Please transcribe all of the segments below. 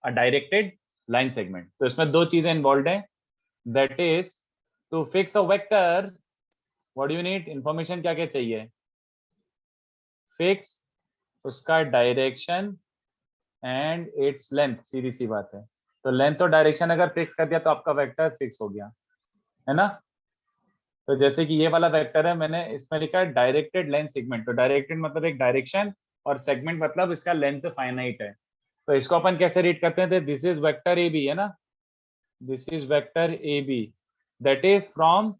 अ directed line segment. तो इसमें दो चीजें इन्वॉल्व हैं, that is to fix a vector what you need, information क्या क्या चाहिए, फिक्स उसका डायरेक्शन एंड इट्स लेंथ, सीधी सी बात है। तो लेंथ और डायरेक्शन अगर फिक्स कर दिया तो आपका वेक्टर फिक्स हो गया, है ना। तो जैसे कि ये वाला वेक्टर है, मैंने इसमें लिखा है डायरेक्टेड लेंथ सेगमेंट। तो डायरेक्टेड मतलब एक डायरेक्शन और सेगमेंट मतलब इसका लेंथ फाइनाइट है। तो इसको अपन कैसे रीड करते हैं, this is vector A B, है ना, this is vector A B that is from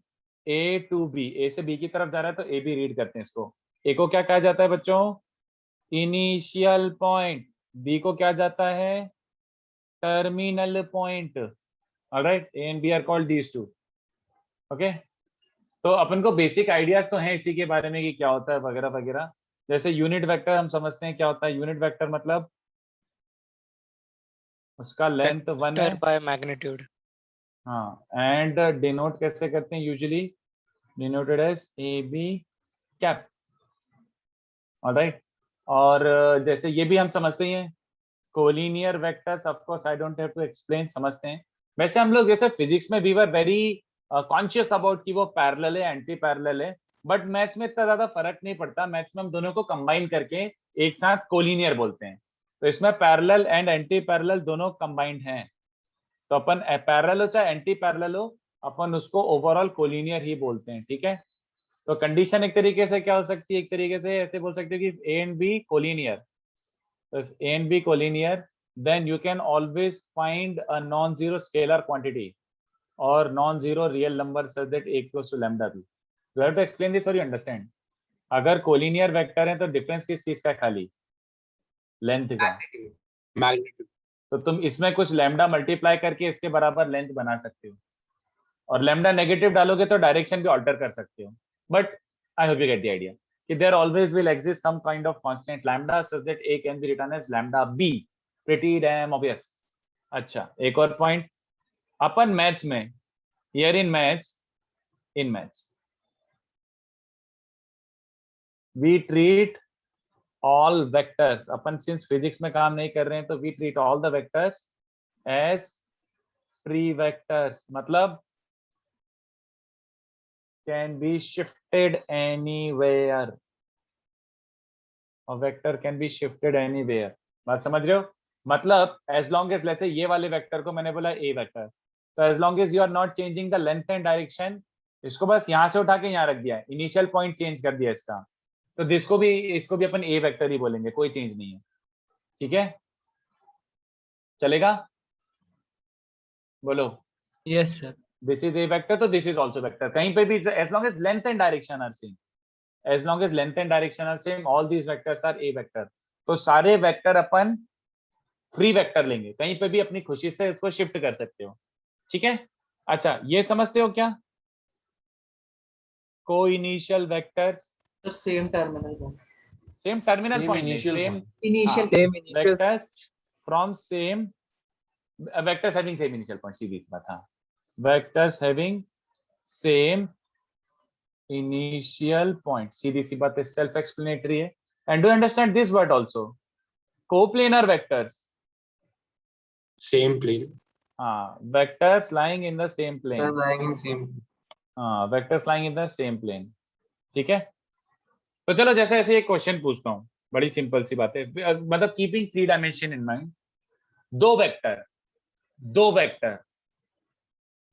A to B, A से बी की तरफ जा रहा है तो ए बी रीड करते हैं इसको। ए को क्या कहा जाता है बच्चों, इनिशियल पॉइंट, बी को क्या जाता है, terminal point. Alright, A and B are called these two. Okay, तो अपन को बेसिक आइडियाज तो हैं इसी के बारे में कि क्या होता है वगैरह वगैरह। जैसे यूनिट वेक्टर हम समझते हैं क्या होता है, यूनिट वेक्टर मतलब उसका लेंथ 1 है, वेक्टर बाय मैग्नीट्यूड। हाँ, एंड डिनोट कैसे करते हैं, usually denoted as A B cap. Alright, और जैसे ये भी हम समझते ही हैं, collinear vectors, of course I don't have to explain, समझते हैं। वैसे हम लोग जैसे फिजिक्स में we were very conscious about कि वो पैरेलल है एंटी पैरेलल है, बट मैथ्स में इतना ज्यादा फर्क नहीं पड़ता। मैथ्स में हम दोनों को कंबाइन करके एक साथ कोलिनियर बोलते हैं। तो इसमें पैरेलल एंड एंटी पैरेलल दोनों कंबाइंड हैं। तो अपन पैरेलल हो चाहे एंटी पैरेलल हो, अपन उसको ओवरऑल कोलिनियर ही बोलते हैं, ठीक है। तो कंडीशन एक तरीके से क्या हो सकती है, एक तरीके से ऐसे बोल सकते हो कि A and B collinear, if A and B collinear, then you can always find a non-zero scalar quantity or non-zero real number such that A equals to lambda b. You have to explain this or you understand? अगर collinear vector है तो difference किस चीज का, खाली length का। Magnitude. तो तुम इसमें कुछ लैम्डा मल्टीप्लाई करके इसके बराबर लेंथ बना सकते हो, और लैम्डा नेगेटिव डालोगे तो डायरेक्शन भी ऑल्टर कर सकते हो। But I hope you get the idea कि there always will exist some kind of constant lambda such that A can be written as lambda b, pretty damn obvious. अच्छा, एक और पॉइंट, अपन maths में, here in maths we treat all vectors, अपन since physics में काम नहीं कर रहे हैं तो we treat all the vectors as free vectors, मतलब can be shifted anywhere, a vector can be shifted anywhere। बात समझ रहे हो, मतलब as long as let's say ये वाले वेक्टर को मैंने बोला a वेक्टर, तो as long as you are not changing the length and direction, इसको बस यहाँ से उठा के यहाँ रख दिया, इनिशियल पॉइंट चेंज कर दिया इसका, तो इसको भी अपन a वेक्टर ही बोलेंगे, कोई चेंज नहीं है, ठीक है, चलेगा, बोलो। Yes sir. This is a vector तो दिस इज ऑल्सो वेक्टर, कहीं पे भी as long as length and direction are same, as long as length and direction are same, all these vectors are a vector। तो सारे vector अपन free vector लेंगे, कहीं पे भी अपनी खुशी से इसको शिफ्ट कर सकते हो, ठीक है। अच्छा, ये समझते हो क्या, को initial vectors, same terminal point, same initial vectors from same, vectors having same initial point, सीधी सी बात, हाँ, vectors having same initial point, सीधी सी बात है, सेल्फ एक्सप्लेनेटरी है। And do understand this word also, coplanar vectors, same plane. हाँ, vectors lying in the same plane, हाँ, vectors lying in the same plane, ठीक है। तो चलो जैसे ऐसे एक क्वेश्चन पूछता हूँ, बड़ी सिंपल सी बात है, मतलब कीपिंग 3 डायमेंशन इन माइंड, दो वेक्टर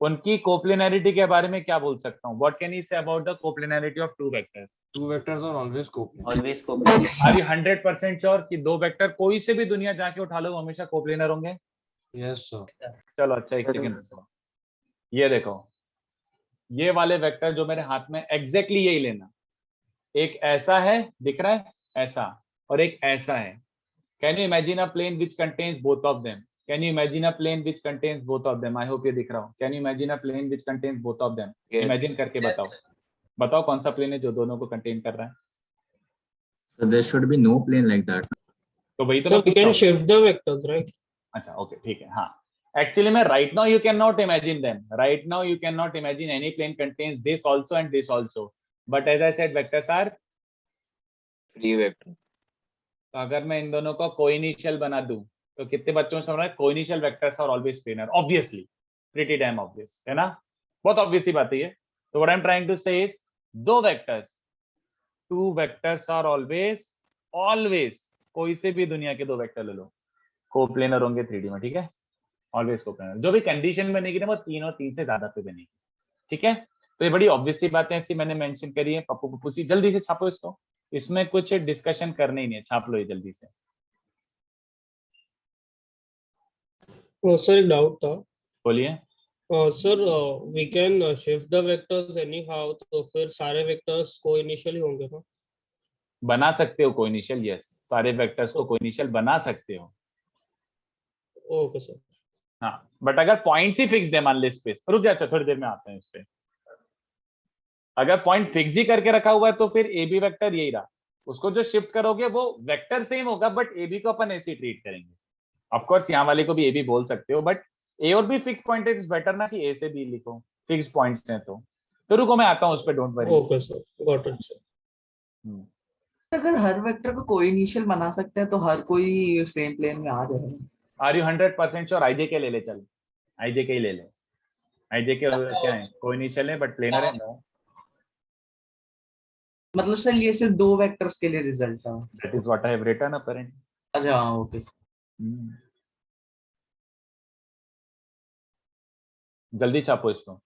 उनकी कोप्लेनरिटी के बारे में क्या बोल सकता हूँ, what can you say about the coplanarity of two vectors. Two vectors are always coplanar. Always coplanar. Are you 100% sure कि दो वेक्टर कोई से भी दुनिया जाके उठा लो वो हमेशा कोप्लेनर होंगे। Yes sir. चलो अच्छा, एक सेकंड, ये देखो, ये वाले वेक्टर जो मेरे हाथ में, एग्जैक्टली यही लेना, एक ऐसा है दिख रहा है ऐसा, और एक ऐसा है। Can you imagine a plane which contains both of them, can you imagine a plane which contains both of them, I hope ये दिख रहा हो, can you imagine a plane which contains both of them, imagine करके बताओ कौन सा plane है जो दोनों को कंटेन कर रहा है। So there should be no plane like that. तो वही तो So मैं we पूछ रहा can हूँ। shift the vectors, right? अच्छा ओके ठीक है, हाँ, एक्चुअली में right now you can not imagine them, right now you can not imagine any plane contains this also and this also, but as I said vectors are Free vector. तो अगर मैं इन दोनों को कोइनिशियल बना दूं तो कितने बच्चों को समझ रहा है? Coinitial vectors are always planar, obviously, pretty damn obvious है ना, बहुत ऑब्वियस सी बात है ये। तो what I am trying to say is दो vectors, two vectors are always always, कोई से भी दुनिया के दो वेक्टर ले लो, कोप्लेनर होंगे 3D में, ठीक है, ऑलवेज कोप्लेनर। जो भी कंडीशन बनेगी ना वो 3 और 3 से ज्यादा पे बनेगी, ठीक है। तो ये बड़ी ऑब्वियस सी बातें ऐसी मैंने मेंशन करी है। पप्पू पप्पू सी जल्दी से छापो इसको, इसमें कुछ डिस्कशन करने ही नहीं है, छाप लो ये जल्दी से। सर एक डाउट था। बोलिए। Sir we can shift the vectors anyhow, तो फिर सारे वेक्टर्स को इनिशियली होंगे ना? बना सकते हो कोइनिशियल, यस, सारे वेक्टर्स को कोइनिशियल बना सकते हो। Okay sir. हाँ, बट अगर पॉइंट्स ही फिक्स्ड है, मान ली स्पेस, रुक जा, अच्छा थोड़ी देर में आते हैं उस पे। अगर पॉइंट फिक्स ही करके रखा हुआ है तो फिर ए बी वेक्टर यही रहा, उसको जो शिफ्ट करोगे वो वेक्टर सेम होगा, बट ए बी को अपन ऐसे ही ट्रीट करेंगे। ऑफ कोर्स यहाँ वाले को भी ए बी बोल सकते हो, बट ए और B fix point is better ना कि ए से बी लिखो, फिक्स पॉइंट्स हैं तो रुको मैं आता हूँ उस पर, don't worry. Okay sir, got it sir. अगर हर वेक्टर को कोई इनिशियल बना सकते हैं तो हर कोई सेम प्लेन में आ जाएगा। Are you 100% sure? आईजे के ले ले, चल आईजे के ही ले ले। आईजे के क्या है, कोइनिशियल है बट प्लेनर है ना। मतलब सर ये सिर्फ दो वेक्टर्स के लिए रिजल्ट था। That is what I have written apparently. अच्छा ओके। जल्दी छापो इसको।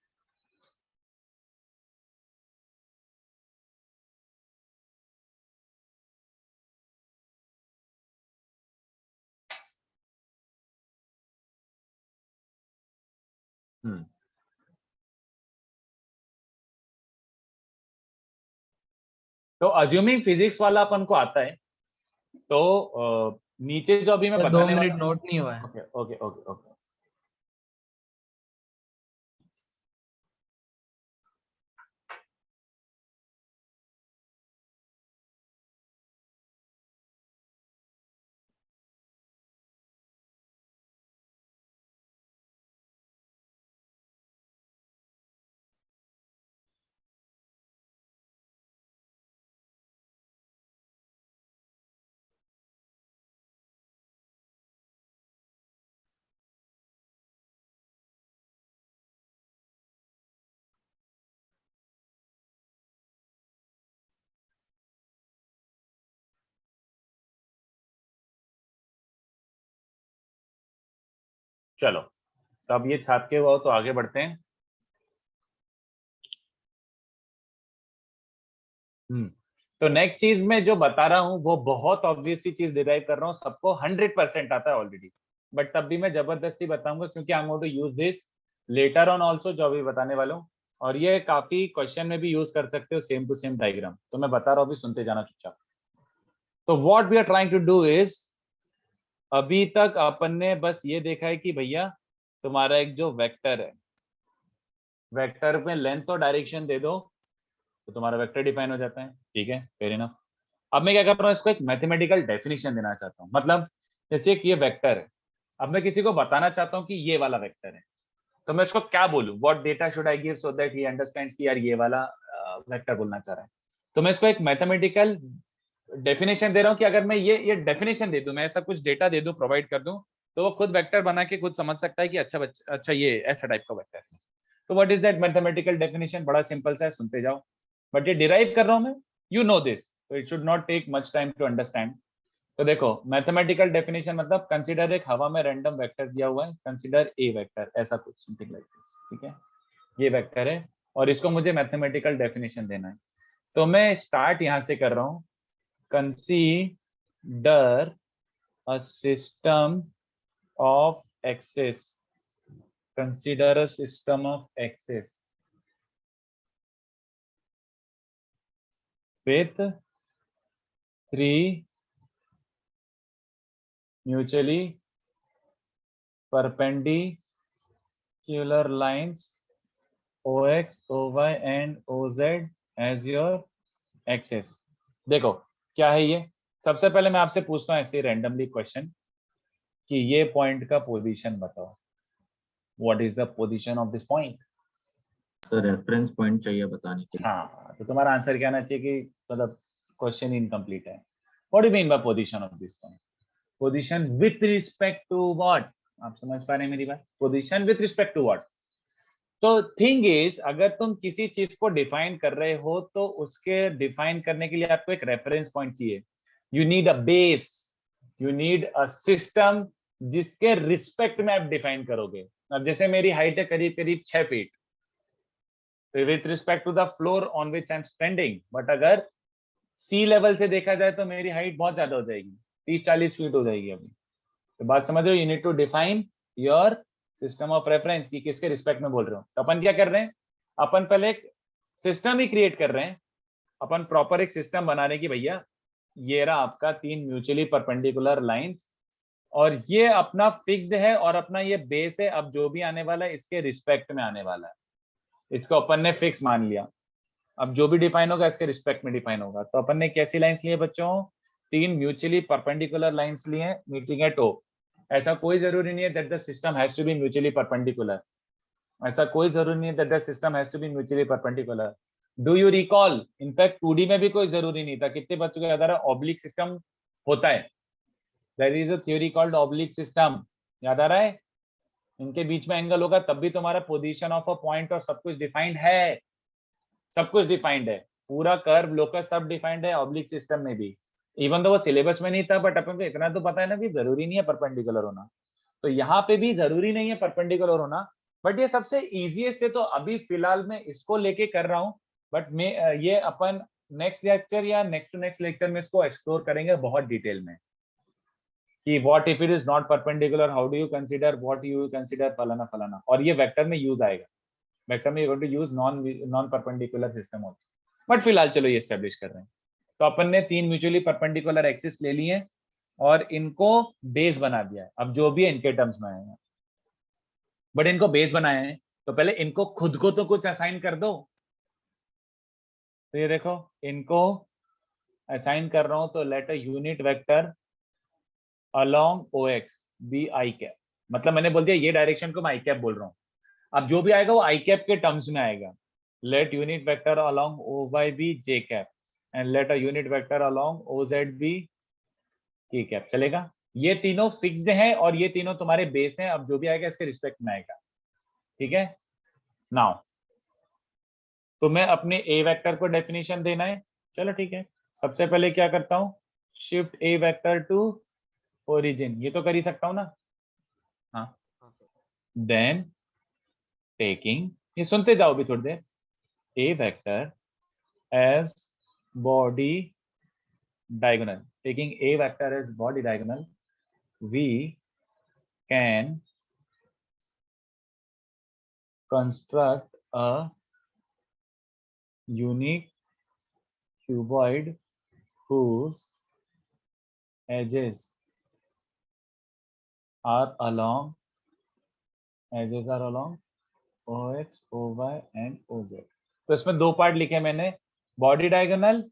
तो अज्यूमिंग फिजिक्स वाला अपन को आता है, तो नीचे जो अभी मैं सर 2 बताने मिनट वाला। नोट नहीं हुआ है। Okay okay okay okay. चलो, तो अब ये छाप के हुआ हो तो आगे बढ़ते हैं। तो नेक्स्ट चीज में जो बता रहा हूं वो बहुत ऑब्वियस सी चीज डिराइव कर रहा हूं, सबको 100% आता है ऑलरेडी, बट तब भी मैं जबरदस्ती बताऊंगा क्योंकि I am going to use this letter on also, जो अभी बताने वाला हूं। और ये काफी क्वेश्चन में भी यूज कर सकते हो, सेम टू सेम डायग्राम। तो मैं बता रहा हूं, अभी सुनते जाना चुपचाप। तो what we are trying to do is, अभी तक अपन ने बस ये देखा है कि भैया तुम्हारा एक जो वेक्टर है, वेक्टर में लेंथ और डायरेक्शन दे दो तो तुम्हारा वेक्टर डिफाइन हो जाता है, ठीक है, फेयर इनफ। अब मैं क्या कर रहा हूँ, इसको एक मैथमेटिकल डेफिनेशन देना चाहता हूँ। मतलब जैसे कि ये वेक्टर है, अब मैं किसी को बताना चाहता हूँ कि ये वाला वेक्टर है, तो मैं इसको क्या बोलूँ, what data should I give so that he understands कि यार ये वाला वेक्टर बोलना चाह रहा है। तो मैं इसको एक मैथमेटिकल डेफिनेशन दे रहा हूँ कि अगर मैं ये डेफिनेशन दे दूं, मैं ऐसा कुछ डेटा दे दूं, प्रोवाइड कर दूं, तो वो खुद वेक्टर बना के खुद समझ सकता है कि अच्छा ये ऐसा टाइप का वेक्टर है। तो what is that mathematical definition? बड़ा सिंपल सा है, सुनते जाओ, बट ये डिराइव कर रहा हूं मैं, यू नो दिस, तो it should not take much time to understand. तो देखो, मैथमेटिकल डेफिनेशन मतलब कंसीडर एक हवा में रैंडम वेक्टर दिया हुआ है, कंसीडर ए वेक्टर, ऐसा कुछ समथिंग लाइक दिस, ठीक है, ये वेक्टर है और इसको मुझे मैथमेटिकल डेफिनेशन देना है। तो मैं स्टार्ट यहां से कर रहा हूं, consider a system of axes, consider a system of axes with 3 mutually perpendicular lines OX, OY and OZ as your axis। देखो क्या है ये, सबसे पहले मैं आपसे पूछता हूँ ऐसे रैंडमली क्वेश्चन कि ये पॉइंट का पोजीशन बताओ, what is the position of this point. तो रेफरेंस पॉइंट चाहिए बताने के लिए। हाँ, तो तुम्हारा आंसर क्या आना चाहिए कि मतलब क्वेश्चन इनकम्प्लीट है, what do you mean by position of this point. Position with respect to what, आप समझ पा रहे हैं मेरी बात, position with respect to what. तो थिंग इज, अगर तुम किसी चीज को डिफाइन कर रहे हो तो उसके डिफाइन करने के लिए आपको एक रेफरेंस पॉइंट चाहिए। You need a base, you need a system जिसके रिस्पेक्ट में आप डिफाइन करोगे। अब जैसे मेरी हाइट है करीब करीब 6 feet, with respect to the floor on which I am standing, but अगर सी लेवल से देखा जाए तो मेरी हाइट बहुत ज्यादा हो जाएगी, 30-40 फीट हो जाएगी अभी। तो बात समझ रहे हो, you need to define your system of reference की किसके रिस्पेक्ट में बोल रहे हो। तो अपन क्या कर रहे हैं, अपन पहले एक सिस्टम ही क्रिएट कर रहे हैं, अपन प्रॉपर एक सिस्टम बना रहे हैं कि भैया ये रहा आपका 3 म्यूचुअली परपेंडिकुलर लाइंस, और ये अपना फिक्स्ड है और अपना ये बेस है, अब जो भी आने वाला है इसके रिस्पेक्ट में आने वाला है, इसको अपन ने फिक्स मान लिया। अब जो भी डिफाइन होगा इसके रिस्पेक्ट में डिफाइन होगा। तो अपन ने कैसी लाइंस लिए बच्चों, 3 म्यूचुअली परपेंडिकुलर लाइंस लिए मीटिंग एट ओ। ऐसा कोई जरूरी नहीं है that the system has to be mutually perpendicular, ऐसा कोई जरूरी नहीं है that the system has to be mutually perpendicular. Do you recall, in fact 2D में भी कोई जरूरी नहीं था। कितने बच्चों को याद आ रहा है ऑब्लिक सिस्टम होता है, there is a theory called oblique system, याद आ रहा है, इनके बीच में एंगल होगा तब भी तुम्हारा पोजीशन ऑफ अ पॉइंट और सब कुछ डिफाइंड है, सब कुछ डिफाइंड है, पूरा कर्व लोकस सब डिफाइंड है ऑब्लिक सिस्टम में भी। इवन तो वो सिलेबस में नहीं था, बट अपन को इतना तो पता है ना कि जरूरी नहीं है परपेंडिकुलर होना। तो यहाँ पे भी जरूरी नहीं है परपेंडिकुलर होना, बट ये सबसे इजीएस्ट है, तो अभी फिलहाल मैं इसको लेके कर रहा हूँ। बट मैं ये अपन नेक्स्ट लेक्चर या नेक्स्ट टू नेक्स्ट लेक्चर में इसको एक्सप्लोर करेंगे बहुत डिटेल में कि what if it is not perpendicular, how do you consider, what you consider, फलाना फलाना, और ये वेक्टर में यूज आएगा। वेक्टर में you going to use non perpendicular system also, but फिलहाल चलो ये एस्टेब्लिश कर रहे हैं। तो अपन ने 3 म्यूचुअली परपेंडिकुलर एक्सिस ले लिए और इनको बेस बना दिया है। अब जो भी है इनके टर्म्स में आएगा, बट इनको बेस बनाए हैं तो पहले इनको खुद को तो कुछ असाइन कर दो। तो ये देखो इनको असाइन कर रहा हूं, तो let a unit vector along OX be I cap, मतलब मैंने बोल दिया ये डायरेक्शन को मैं आई कैप बोल रहा हूँ। अब जो भी आएगा वो आई कैप के टर्म्स में आएगा। Let unit vector along OY be J cap and let a unit vector along OZ be K cap, चलेगा। ये तीनों फिक्स्ड हैं और ये तीनों तुम्हारे बेस हैं, अब जो भी आएगा इसके रिस्पेक्ट में आएगा, ठीक है। नाउ तुम्हें अपने ए वेक्टर को डेफिनेशन देना है, चलो ठीक है। सबसे पहले क्या करता हूँ, shift A vector to origin, ये तो कर ही सकता हूँ ना, हाँ। देन टेकिंग, ये सुनते जाओ भी थोड़ी देर, A vector as body diagonal, taking a vector as body diagonal, we can construct a unique cuboid whose edges are along OX, OY and OZ। तो इसमें 2 पार्ट लिखे मैंने, बॉडी डायगोनल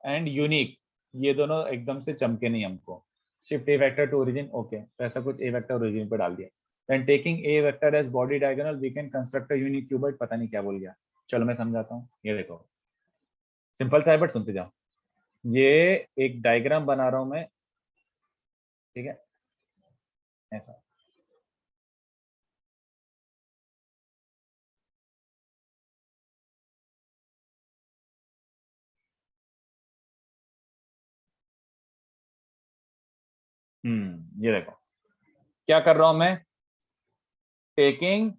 एंड यूनिक, ये दोनों एकदम से चमके नहीं हमको। Shift A vector to origin, okay, तो ऐसा कुछ ए वेक्टर ओरिजिन पे डाल दिया। Then taking A vector as body diagonal we can construct a unique cuboid, पता नहीं क्या बोल गया, चलो मैं समझाता हूँ। ये देखो सिंपल सा है बट सुनते जाओ। ये एक डायग्राम बना रहा हूं मैं, ठीक है, ऐसा। ये देखो क्या कर रहा हूं मैं, taking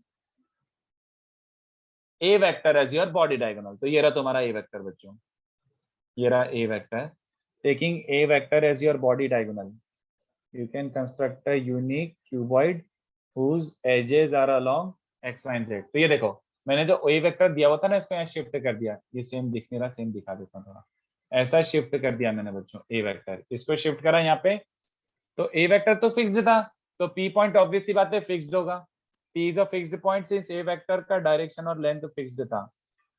A vector as your body diagonal, तो ये रहा तुम्हारा ए वेक्टर बच्चों, ये रहा A vector. Taking A vector as your body diagonal you can construct a unique cuboid whose edges are along x, y and z। तो ये देखो मैंने जो a वेक्टर दिया हुआ था ना, इसको यहाँ शिफ्ट कर दिया, ये सेम दिख नहीं रहा, सेम दिखा देता हूँ थोड़ा, ऐसा शिफ्ट कर दिया मैंने बच्चों a वेक्टर, इसको शिफ्ट करा यहाँ पे। तो a वेक्टर तो फिक्स्ड था, तो p पॉइंट ऑब्वियस सी बात है फिक्स्ड होगा, p is a fixed point since a vector का डायरेक्शन और लेंथ फिक्स्ड था।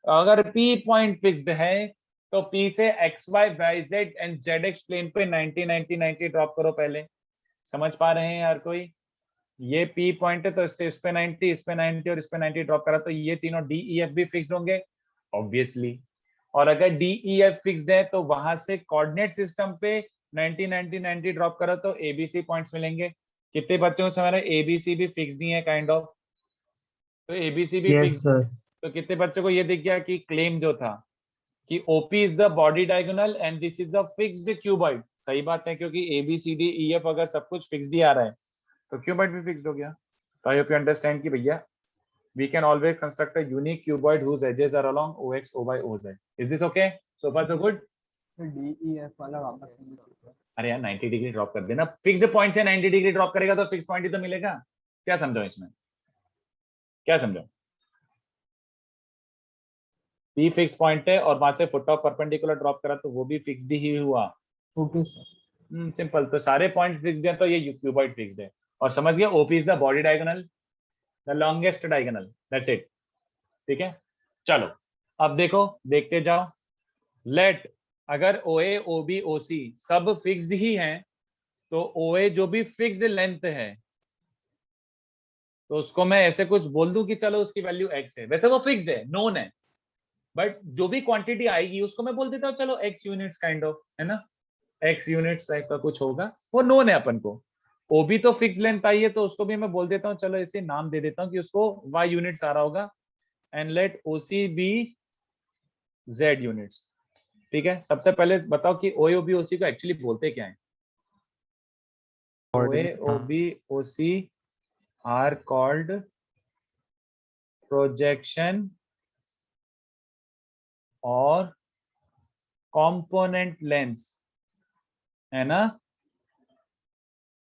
अगर p पॉइंट फिक्स्ड है तो p से x, y, y, z and zx plane पे 90 90 90 ड्रॉप करो पहले, समझ पा रहे हैं यार कोई। ये P पॉइंट है तो इससे इस पे 90, इस पे 90 और इस पे 90 ड्रॉप करा, तो ये तीनों D E F भी फिक्स्ड होंगे ऑब्वियसली। और अगर D E F फिक्स्ड है तो वहां से कोऑर्डिनेट सिस्टम पे 90 90 90 ड्रॉप करो तो ABC पॉइंट्स मिलेंगे। कितने बच्चों को हमारा ABC भी फिक्स्ड ही है काइंड ऑफ, तो ABC भी Yes, फिक्स्ड। sir. तो कितने बच्चों को ये दिख गया कि क्लेम जो था कि OP is the body diagonal and this is the fixed cuboid. सही बात है, क्योंकि ABCDEF अगर सब कुछ फिक्स्ड ही आ रहा है तो क्यूबॉइड भी फिक्स्ड हो गया। तो आई होप यू अंडरस्टैंड कि भैया we can always construct a unique cuboid whose edges are along OX, OY, OZ. Is this okay? So far so good? DEF वाला वापस से नीचे। अरे यार 90 डिग्री ड्रॉप कर देना, फिक्स्ड पॉइंट से 90 डिग्री ड्रॉप करेगा तो फिक्स पॉइंट ही तो मिलेगा। क्या समझो इसमें, क्या समझो? P फिक्स पॉइंट है और वहां से फुट ऑफ परपेंडिकुलर ड्रॉप करा तो वो भी फिक्स्ड ही हुआ। Okay sir. सिंपल। तो सारे पॉइंट फिक्स्ड है तो ये क्यूबॉइड फिक्स्ड है। और समझ गया, OP is the body diagonal, the longest diagonal, that's it. ठीक है, चलो अब देखो, देखते जाओ। लेट अगर OA, OB, OC सब फिक्स्ड ही हैं तो OA जो भी फिक्स्ड लेंथ है तो उसको मैं ऐसे कुछ बोल दूं कि चलो उसकी वैल्यू x है, वैसे वो फिक्स्ड है, नोन है, बट जो भी क्वांटिटी आएगी उसको मैं बोल देता हूँ चलो x यूनिट्स काइंड ऑफ, है ना, x यूनिट्स टाइप का कुछ होगा, वो नोन है अपन को। OB तो फिक्स लेंथ आई है तो उसको भी मैं बोल देता हूँ, चलो इसे नाम दे देता हूँ कि उसको y यूनिट्स आ रहा होगा, and let OC be z units. ठीक है, सबसे पहले बताओ कि OA, OB, OC को एक्चुअली बोलते क्या है? OA, OB, OC are called projection और component lengths, है ना,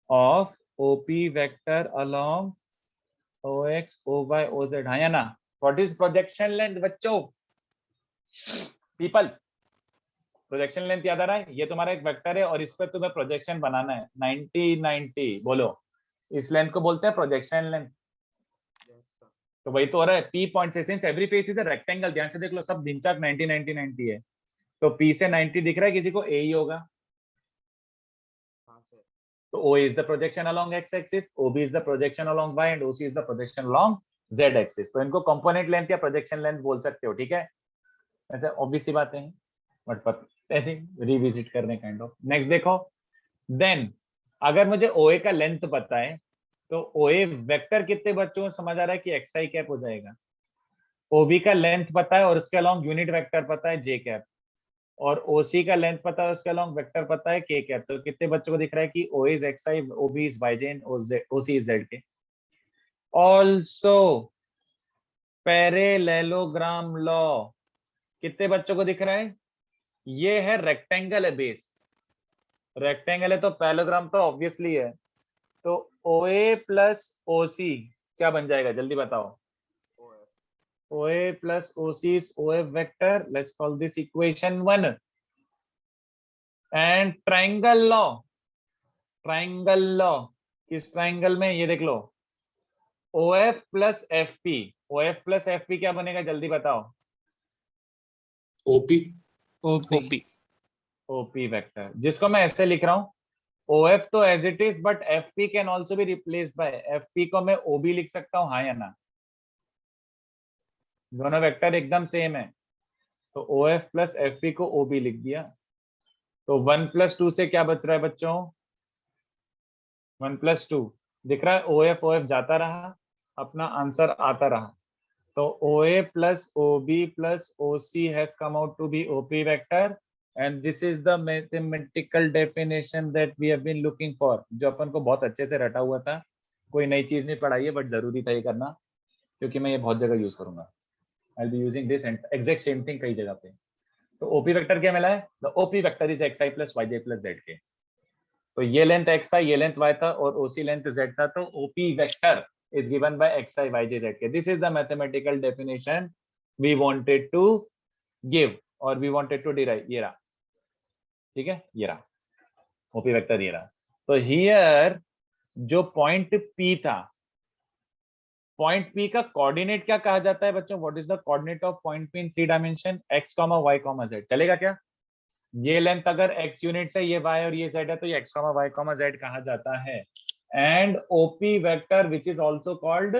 of OP vector along OX, OY, OZ, हाँ या ना? What is projection length बच्चों? People, प्रोजेक्शन लेंथ याद आ रहा है? ये तुम्हारा एक वेक्टर है और इस पर तुम्हें प्रोजेक्शन बनाना है। 90 90 बोलो, इस लेंथ को बोलते हैं प्रोजेक्शन लेंथ। तो वही तो हो रहा है, P पॉइंट से, since every face is a rectangle, ध्यान से देख लो, सब ढिंचाक 90 90 90 है, तो P से 90 दिख रहा है किसी को, A ही होगा। तो O is the projection along x axis, OB is the projection along y and OC is the projection along z axis। तो इनको कंपोनेंट लेंथ या प्रोजेक्शन लेंथ बोल सकते हो। ठीक है, ऐसे ऑब्वियस सी बातें हैं, बट ऐसे रिविजिट करने काइंड ऑफ। नेक्स्ट देखो, देन अगर मुझे OA का लेंथ पता है तो OA वेक्टर कितने बच्चों को समझ आ रहा है कि xi कैप हो जाएगा। OB का लेंथ पता है और उसके अलॉन्ग यूनिट वेक्टर पता है j कैप, और OC का लेंथ पता है, उसके अलॉन्ग वेक्टर पता है k कैप। तो कितने बच्चों को दिख रहा है कि OA is xi, OB is yj and OC is zk। Also parallelogram law कितने बच्चों को दिख रहा है? ये है रेक्टेंगल है, बेस रेक्टेंगल है तो पैरेललोग्राम तो ऑब्वियसली है। तो OA प्लस OC क्या बन जाएगा, जल्दी बताओ? OA plus OC is OF vector. Let's call this equation 1. And triangle law, किस ट्राइंगल में, ये देख लो, OF plus FP, OF plus FP क्या बनेगा, जल्दी बताओ? OP OP वेक्टर, जिसको मैं ऐसे लिख रहा हूं, OF तो as it is, but FP can also be replaced by, FP को मैं OB लिख सकता हूं, हाँ या ना? दोनों वेक्टर एकदम सेम है, तो OF प्लस FP को OB लिख दिया। तो 1 + 2 से क्या बच रहा है बच्चों? 1 + 2 दिख रहा है, OF जाता रहा, अपना आंसर आता रहा। तो OA plus OB plus OC has come out to be OP vector, and this is the mathematical definition that we have been looking for, जो अपन को बहुत अच्छे से रटा हुआ था, कोई नई चीज नहीं पढ़ाई है, बट जरूरी था ये करना क्योंकि मैं ये बहुत जगह यूज करूंगा। I'll be using this and exact same thing कई जगह पे। तो OP वेक्टर क्या मिला है? The OP vector is xi plus yj plus zk। तो ये लेंथ x था, ये लेंथ y था और OC लेंथ z था, तो OP vector is given by xi yj zk। This is the mathematical definition we wanted to give or we wanted to derive। ये रहा, ठीक है, ये रहा OP वेक्टर, ये रहा। तो here जो पॉइंट P था, पॉइंट P का कोऑर्डिनेट क्या कहा जाता है बच्चों? What is the coordinate of point P in 3 dimension? x, y, z। चलेगा क्या? ये लेंथ अगर x यूनिट्स है, ये y और ये z है, तो ये x, y, z कहा जाता है। And OP vector which is also called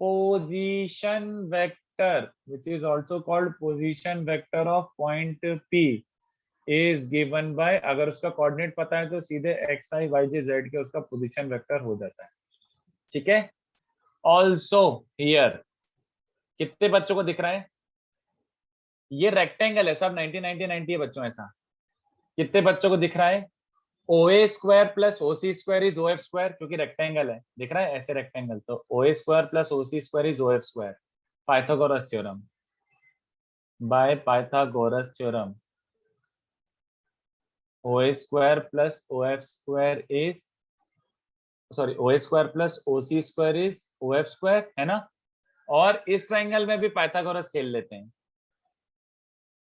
position vector, which is also called position vector of point P, is given by, अगर उसका कोऑर्डिनेट पता है तो सीधे एक्स आई वाई जे जेड के उसका पोजीशन वेक्टर हो जाता है। ठीक है, ऑल्सो हियर कितने बच्चों को दिख रहा है, ये रेक्टेंगल है सब 90 90 90 है बच्चों, ऐसा कितने बच्चों को दिख रहा है, OA square plus OC square is OF square, क्योंकि रेक्टेंगल है, दिख रहा है ऐसे रेक्टेंगल, तो OA square plus OC square is OF square, Pythagoras theorem, by Pythagoras theorem OA square plus OF square is, sorry OA square plus OC square is OF square, है ना। और इस ट्राइंगल में भी पाइथागोरस खेल लेते हैं,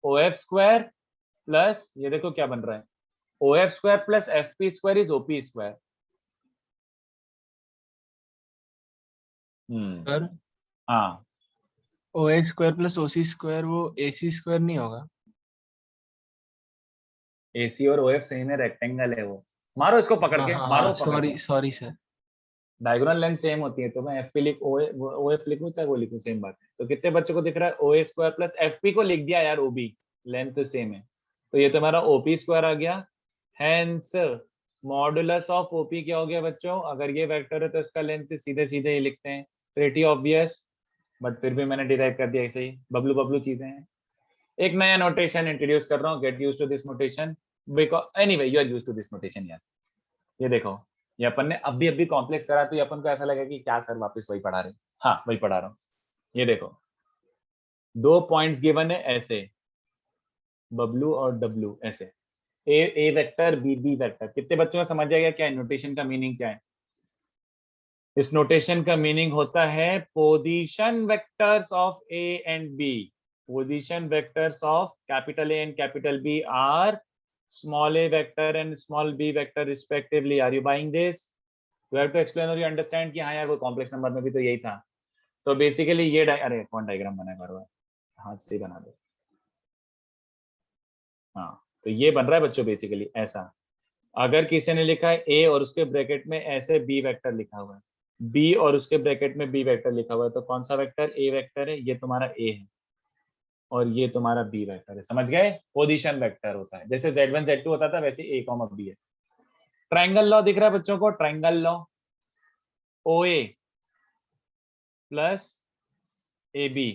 OF स्क्वायर प्लस, ये देखो क्या बन रहा है, OF square plus FP square is OP square. Sir हाँ, OA square plus OC square वो AC स्क्वायर नहीं होगा? AC और OF सही में रेक्टेंगल है वो, मारो इसको पकड़ के, मारो पकड़ सॉरी के, sorry sir. Diagonal length same होती है, तो मैं FP लिख OF लिखूं चाहे वो लिखूं, सेम बात है। तो कितने बच्चों को दिख रहा है, OA स्क्वायर प्लस FP को लिख दिया यार, OB लेंथ सेम है, तो ये तुम्हारा OP स्क्वायर आ गया। हेंस मॉडुलस ऑफ OP क्या हो गया बच्चों, अगर ये वेक्टर है तो इसका लेंथ सीधे सीधे ही लिखते हैं, प्रीटी ऑब्वियस, बट फिर भी मैंने डिराइव कर दिया ऐसे ही, बबलू बबलू चीजें हैं। एक नया नोटेशन इंट्रोड्यूस कर रहा हूँ, get used to this notation, because anyway you are used to this notation यार। ये देखो, ये अपन ने अभी कॉम्प्लेक्स करा, तो ये अपन को ऐसा लगा कि क्या सर वापस वही पढ़ा रहे, हाँ वही पढ़ा रहा हूँ। ये देखो, दो पॉइंट्स गिवन है ऐसे, बबलू और डब्लू ऐसे, ए वेक्टर बी वेक्टर, कितने बच्चों को समझ आएगा क्या नोटेशन का मीनिंग क्या है। इस नोटेशन का मीनिंग होता है position vectors of A and B, position vectors of capital A and capital B are small a vector and small b vector respectively. Are you buying this? You have to explain or you understand कि हाँ यार वो complex number में भी तो यही था। तो बेसिकली ये अरे कौन डायग्राम बना कर रहा है, हाथ से बना दो। हाँ, तो ये बन रहा है बच्चों बेसिकली ऐसा, अगर किसी ने लिखा है a और उसके ब्रैकेट में ऐसे b वेक्टर लिखा हुआ है, b और उसके ब्रैकेट में b वेक्टर लिखा हुआ है, तो कौन सा वेक्टर a वेक्टर है, ये तुम्हारा a है और ये तुम्हारा बी वेक्टर है, समझ गए। पोजीशन वेक्टर होता है, जैसे Z1 Z2 होता था वैसे A, B है। ट्राइंगल लॉ दिख रहा है बच्चों को, triangle law OA plus AB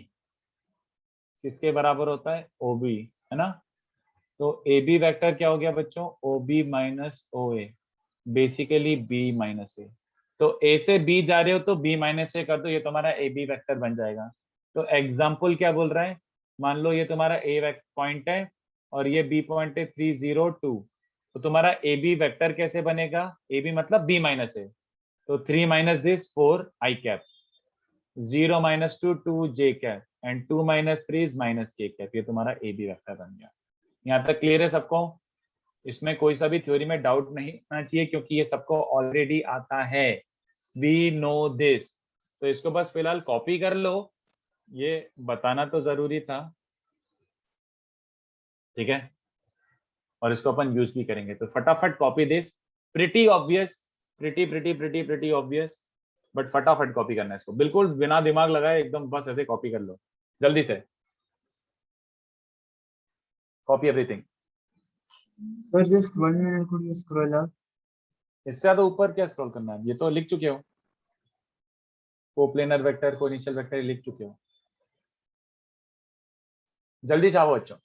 किसके बराबर होता है, OB, है ना। तो AB वेक्टर क्या हो गया बच्चों, OB minus OA, basically B minus A। तो A से B जा रहे हो तो B माइनस A कर दो, ये तुम्हारा AB वेक्टर बन जाएगा। तो एग्जाम्पल क्या बोल रहा है, मान लो ये तुम्हारा A पॉइंट है और ये B पॉइंट है 302, तो तुम्हारा AB वेक्टर कैसे बनेगा, AB मतलब B माइनस A, तो 3 minus this 4 I cap, 0 minus 2 2 J cap and 2 minus 3 is minus K cap, ये तुम्हारा AB वेक्टर बन गया। यहाँ तक क्लियर है सबको, इसमें कोई सा भी थ्योरी में डाउट नहीं होना चाहिए क्योंकि ये सबको ऑलरेडी आता है, वी नो दिस। तो इसको बस फिलहाल कॉपी कर लो, ये बताना तो जरूरी था, ठीक है, और इसको अपन यूज भी करेंगे, तो फटाफट copy this, pretty obvious, pretty obvious, but फटाफट कॉपी करना है इसको, बिल्कुल बिना दिमाग लगाए एकदम बस ऐसे कॉपी कर लो जल्दी से, copy everything. Sir, just 1 minute, could you scroll up? इससे ज्यादा ऊपर क्या स्क्रॉल करना है, ये तो लिख चुके हो, कोप्लेनर वेक्टर, कोइनिशियल वेक्टर लिख चुके हो, जल्दी चाहो बच्चों।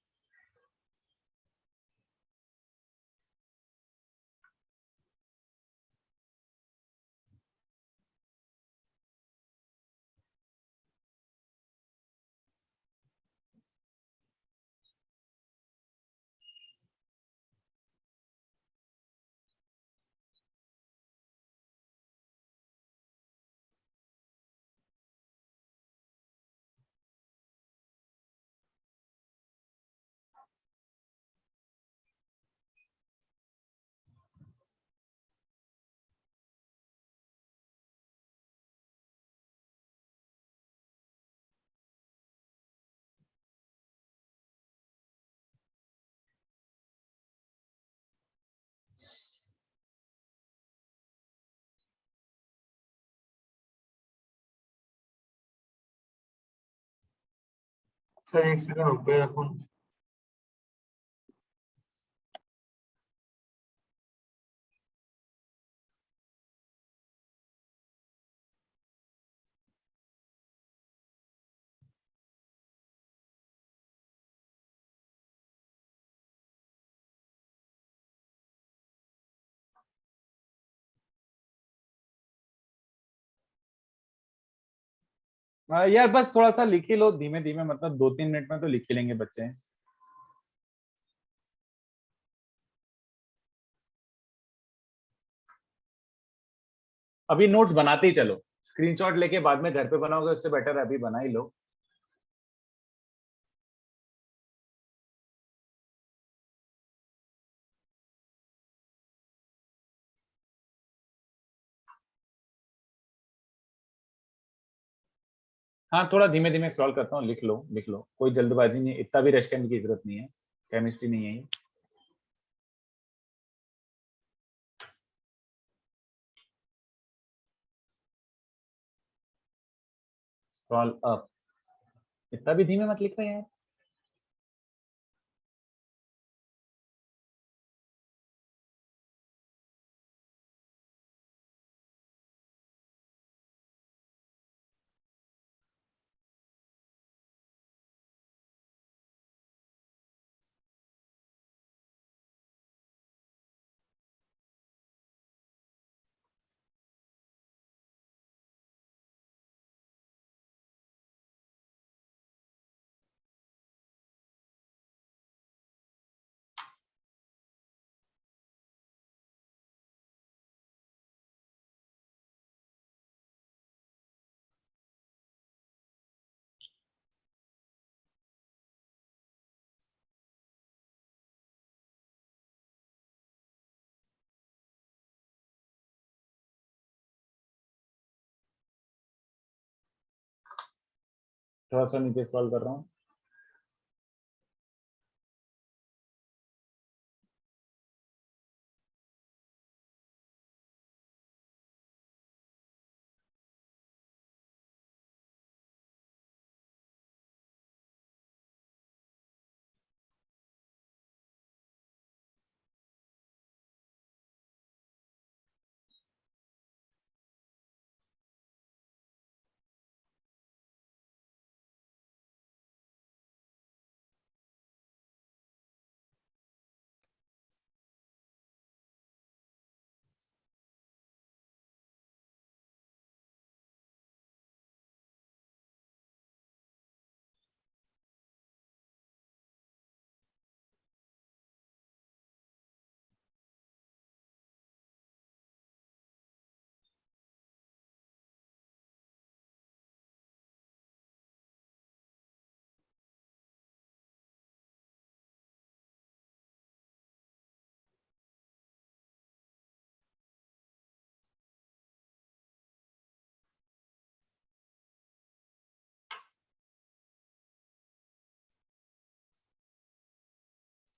Sir, एक second, रुपए रखो। यार बस थोड़ा सा लिख ही लो धीमे धीमे, मतलब 2-3 मिनट में तो लिख ही लेंगे बच्चे। अभी नोट्स बनाते ही चलो, स्क्रीनशॉट लेके बाद में घर पे बनाओगे उससे बेटर अभी बना ही लो। हाँ थोड़ा धीमे धीमे स्क्रॉल करता हूँ, लिख लो लिख लो, कोई जल्दबाजी नहीं, इतना भी रश करने की जरूरत नहीं है, केमिस्ट्री नहीं है ये। स्क्रॉल अप, इतना भी धीमे मत लिखो यार। थोड़ा सा नीचे स्क्रॉल कर रहा हूँ।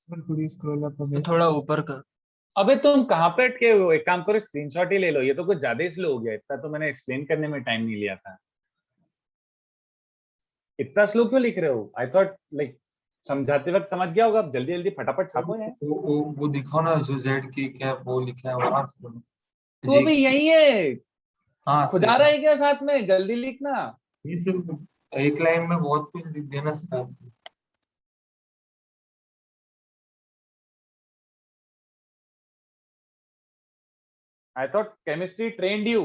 Sir, could you scroll up a bit? थोड़ा ऊपर कर। अबे तुम कहाँ पे अटके हो, एक काम करो स्क्रीनशॉट ही ले लो, ये तो कुछ ज्यादा ही स्लो हो गया, इतना तो मैंने एक्सप्लेन करने में टाइम नहीं लिया था। इतना स्लो क्यों लिख रहे हो? आई थॉट लाइक समझाते वक्त समझ गया होगा, अब जल्दी जल्दी फटाफट छापो यार। वो दिखाओ ना जो जेड की क्या वो लिखा है वहां से बोलो। तो अभी यही है, हाँ खुदा रहा है क्या साथ में, जल्दी लिखना। ये सिर्फ एक लाइन में बहुत कुछ लिख देना sir. I thought chemistry trend you.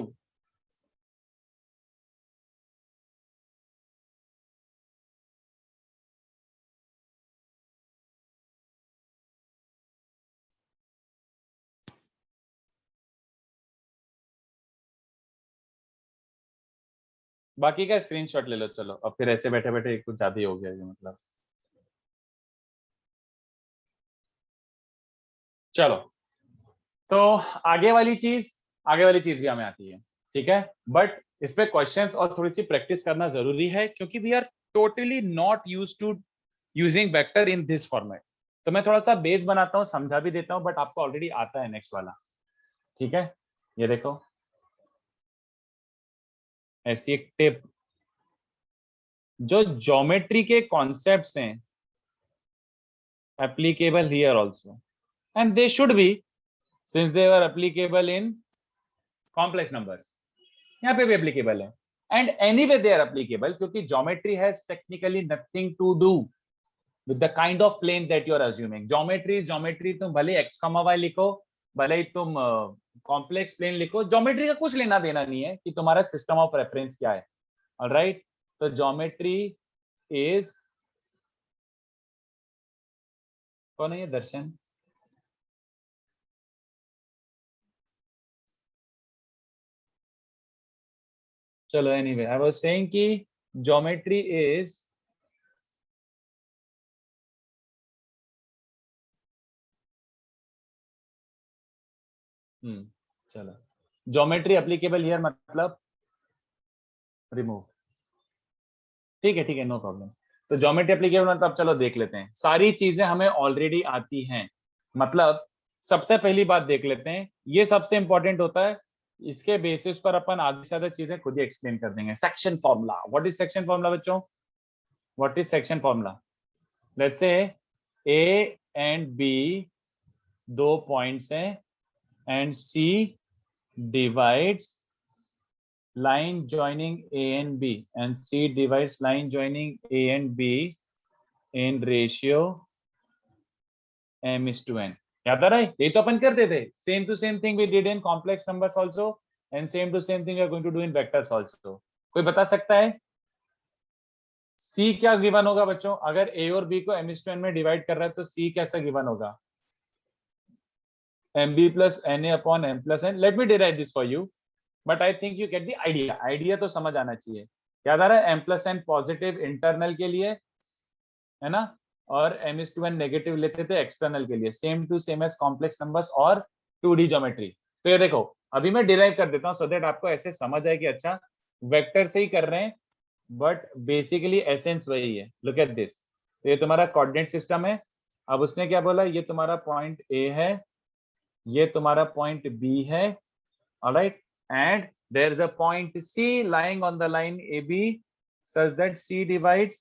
बाकी का स्क्रीनशॉट ले लो चलो, अब फिर ऐसे बैठे बैठे कुछ ज्यादा ही हो गया ये, मतलब चलो। तो आगे वाली चीज भी हमें आती है, ठीक है, बट इस पे क्वेश्चंस और थोड़ी सी प्रैक्टिस करना जरूरी है, क्योंकि we are totally not used to using vector in this format. तो मैं थोड़ा सा बेस बनाता हूँ, समझा भी देता हूँ, बट आपको ऑलरेडी आता है नेक्स्ट वाला, ठीक है। ये देखो ऐसी एक टिप, जो ज्योमेट्री के कॉन्सेप्ट्स हैं applicable here also, and they should be, since they are applicable in complex numbers, यहाँ पे भी एप्लीकेबल है, and anyway they are applicable, क्योंकि geometry has technically nothing to do with the kind of plane that you are assuming. Geometry तुम भले x comma Y लिखो, भले ही तुम कॉम्प्लेक्स प्लेन लिखो, ज्योमेट्री का कुछ लेना देना नहीं है कि तुम्हारा सिस्टम ऑफ रेफरेंस क्या है, ऑलराइट। तो ज्योमेट्री इज, कौन है ये दर्शन? चलो एनीवे, आई वाज सेइंग कि ज्योमेट्री इज चलो, ज्योमेट्री एप्लीकेबल हियर मतलब रिमूव। ठीक है, नो प्रॉब्लम। तो ज्योमेट्री एप्लीकेबल मतलब चलो देख लेते हैं। सारी चीजें हमें ऑलरेडी आती हैं, मतलब सबसे पहली बात देख लेते हैं, ये सबसे इंपॉर्टेंट होता है, इसके बेसिस पर अपन आगे से ज्यादा चीजें खुद ही एक्सप्लेन कर देंगे। Section formula, what is section formula बच्चों? What is section formula? Let's say A and B 2 points हैं and C divides line joining A and B, and C divides line joining A and B in ratio m:n। याद आ रहा है? यही तो अपन करते थे। Same to same thing we did in complex numbers also, and same to same thing we are going to do in vectors also. कोई बता सकता है C क्या गिवन होगा बच्चों? अगर A और B को m:n में डिवाइड कर रहा है तो C कैसा गिवन होगा? mb plus na upon m plus n। Let me derive this for you, but I think you get the idea। Idea तो समझ आना चाहिए। याद आ रहा है? m plus n positive internal के लिए है ना, और m:n नेगेटिव लेते थे एक्सटर्नल के लिए। Same to same as complex numbers और 2D ज्योमेट्री। तो ये देखो, अभी मैं डिराइव कर देता हूँ सो दैट आपको ऐसे समझ आए कि अच्छा वेक्टर से ही कर रहे हैं, बट बेसिकली एसेंस वही है। लुक एट दिस, तो ये तुम्हारा कोऑर्डिनेट सिस्टम है। अब उसने क्या बोला, ये तुम्हारा पॉइंट ए है, ये तुम्हारा पॉइंट बी है, alright, and there is a point C lying on the line AB such that C divides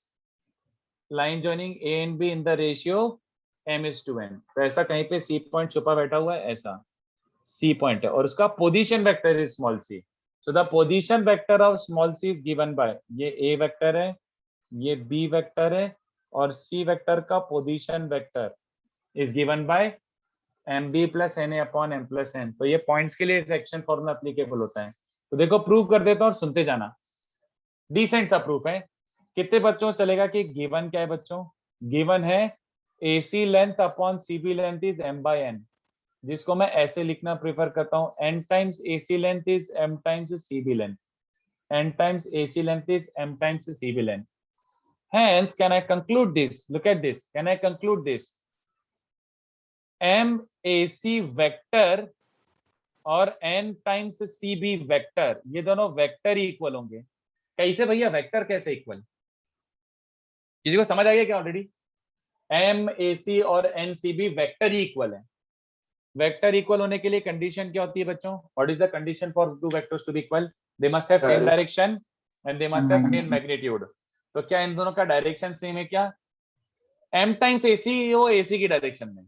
line joining A and B in the ratio m:n। तो ऐसा कहीं पे C पॉइंट छुपा बैठा हुआ है, ऐसा C पॉइंट है और उसका position vector is small c। So the position vector of small c is given by, ये A वेक्टर है, ये B वेक्टर है, और C वेक्टर का position vector is given by mb plus na upon m plus n। तो ये points के लिए सेक्शन फॉर्मूला एप्लीकेबल होता है। तो देखो प्रूव कर देता हूँ और सुनते जाना, डिसेंट सा प्रूफ है। कितने बच्चों चलेगा कि गिवन क्या है बच्चों? गिवन है AC length upon CB length is m by n, जिसको मैं ऐसे लिखना प्रेफर करता हूँ, n times AC length is m times CB length, n times AC length is m times CB length. Hence can I conclude this? Look at this, can I conclude this? MAC vector और n times CB vector, ये दोनों vector ही equal होंगे। कैसे भैया vector कैसे equal? किसी को समझ आ गया क्या ऑलरेडी? MAC और NCB वेक्टर ही इक्वल है। वेक्टर इक्वल होने के लिए कंडीशन क्या होती है बच्चों? What is the condition for two vectors to be equal? They must have same direction and they must have same magnitude. तो क्या इन दोनों का डायरेक्शन सेम है क्या? m टाइम्स AC वो AC की डायरेक्शन में,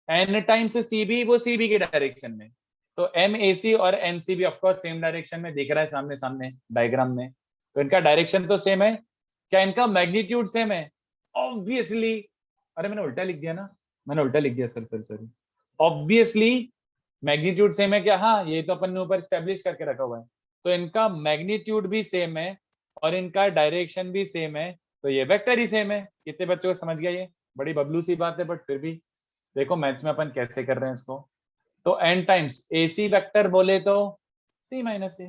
n टाइम्स CB वो CB की डायरेक्शन में। तो MAC और NCB of course same direction में दिख रहा है सामने सामने डायग्राम में, तो इनका डायरेक्शन तो सेम है। क्या इनका मैग्नीट्यूड सेम है? ऑब्वियसली। अरे मैंने उल्टा लिख दिया ना, मैंने उल्टा लिख दिया, सॉरी। ऑब्वियसली मैग्नीट्यूड सेम है क्या? हाँ, ये तो अपन ने ऊपर स्टैब्लिश करके रखा हुआ है। तो इनका मैग्नीट्यूड भी सेम है और इनका डायरेक्शन भी सेम है, तो ये वेक्टर ही सेम है। कितने बच्चों को समझ गया? ये बड़ी बबलू सी बात है, बट फिर भी देखो मैथ्स में अपन कैसे कर रहे हैं इसको। तो n टाइम्स AC वेक्टर बोले तो C minus A,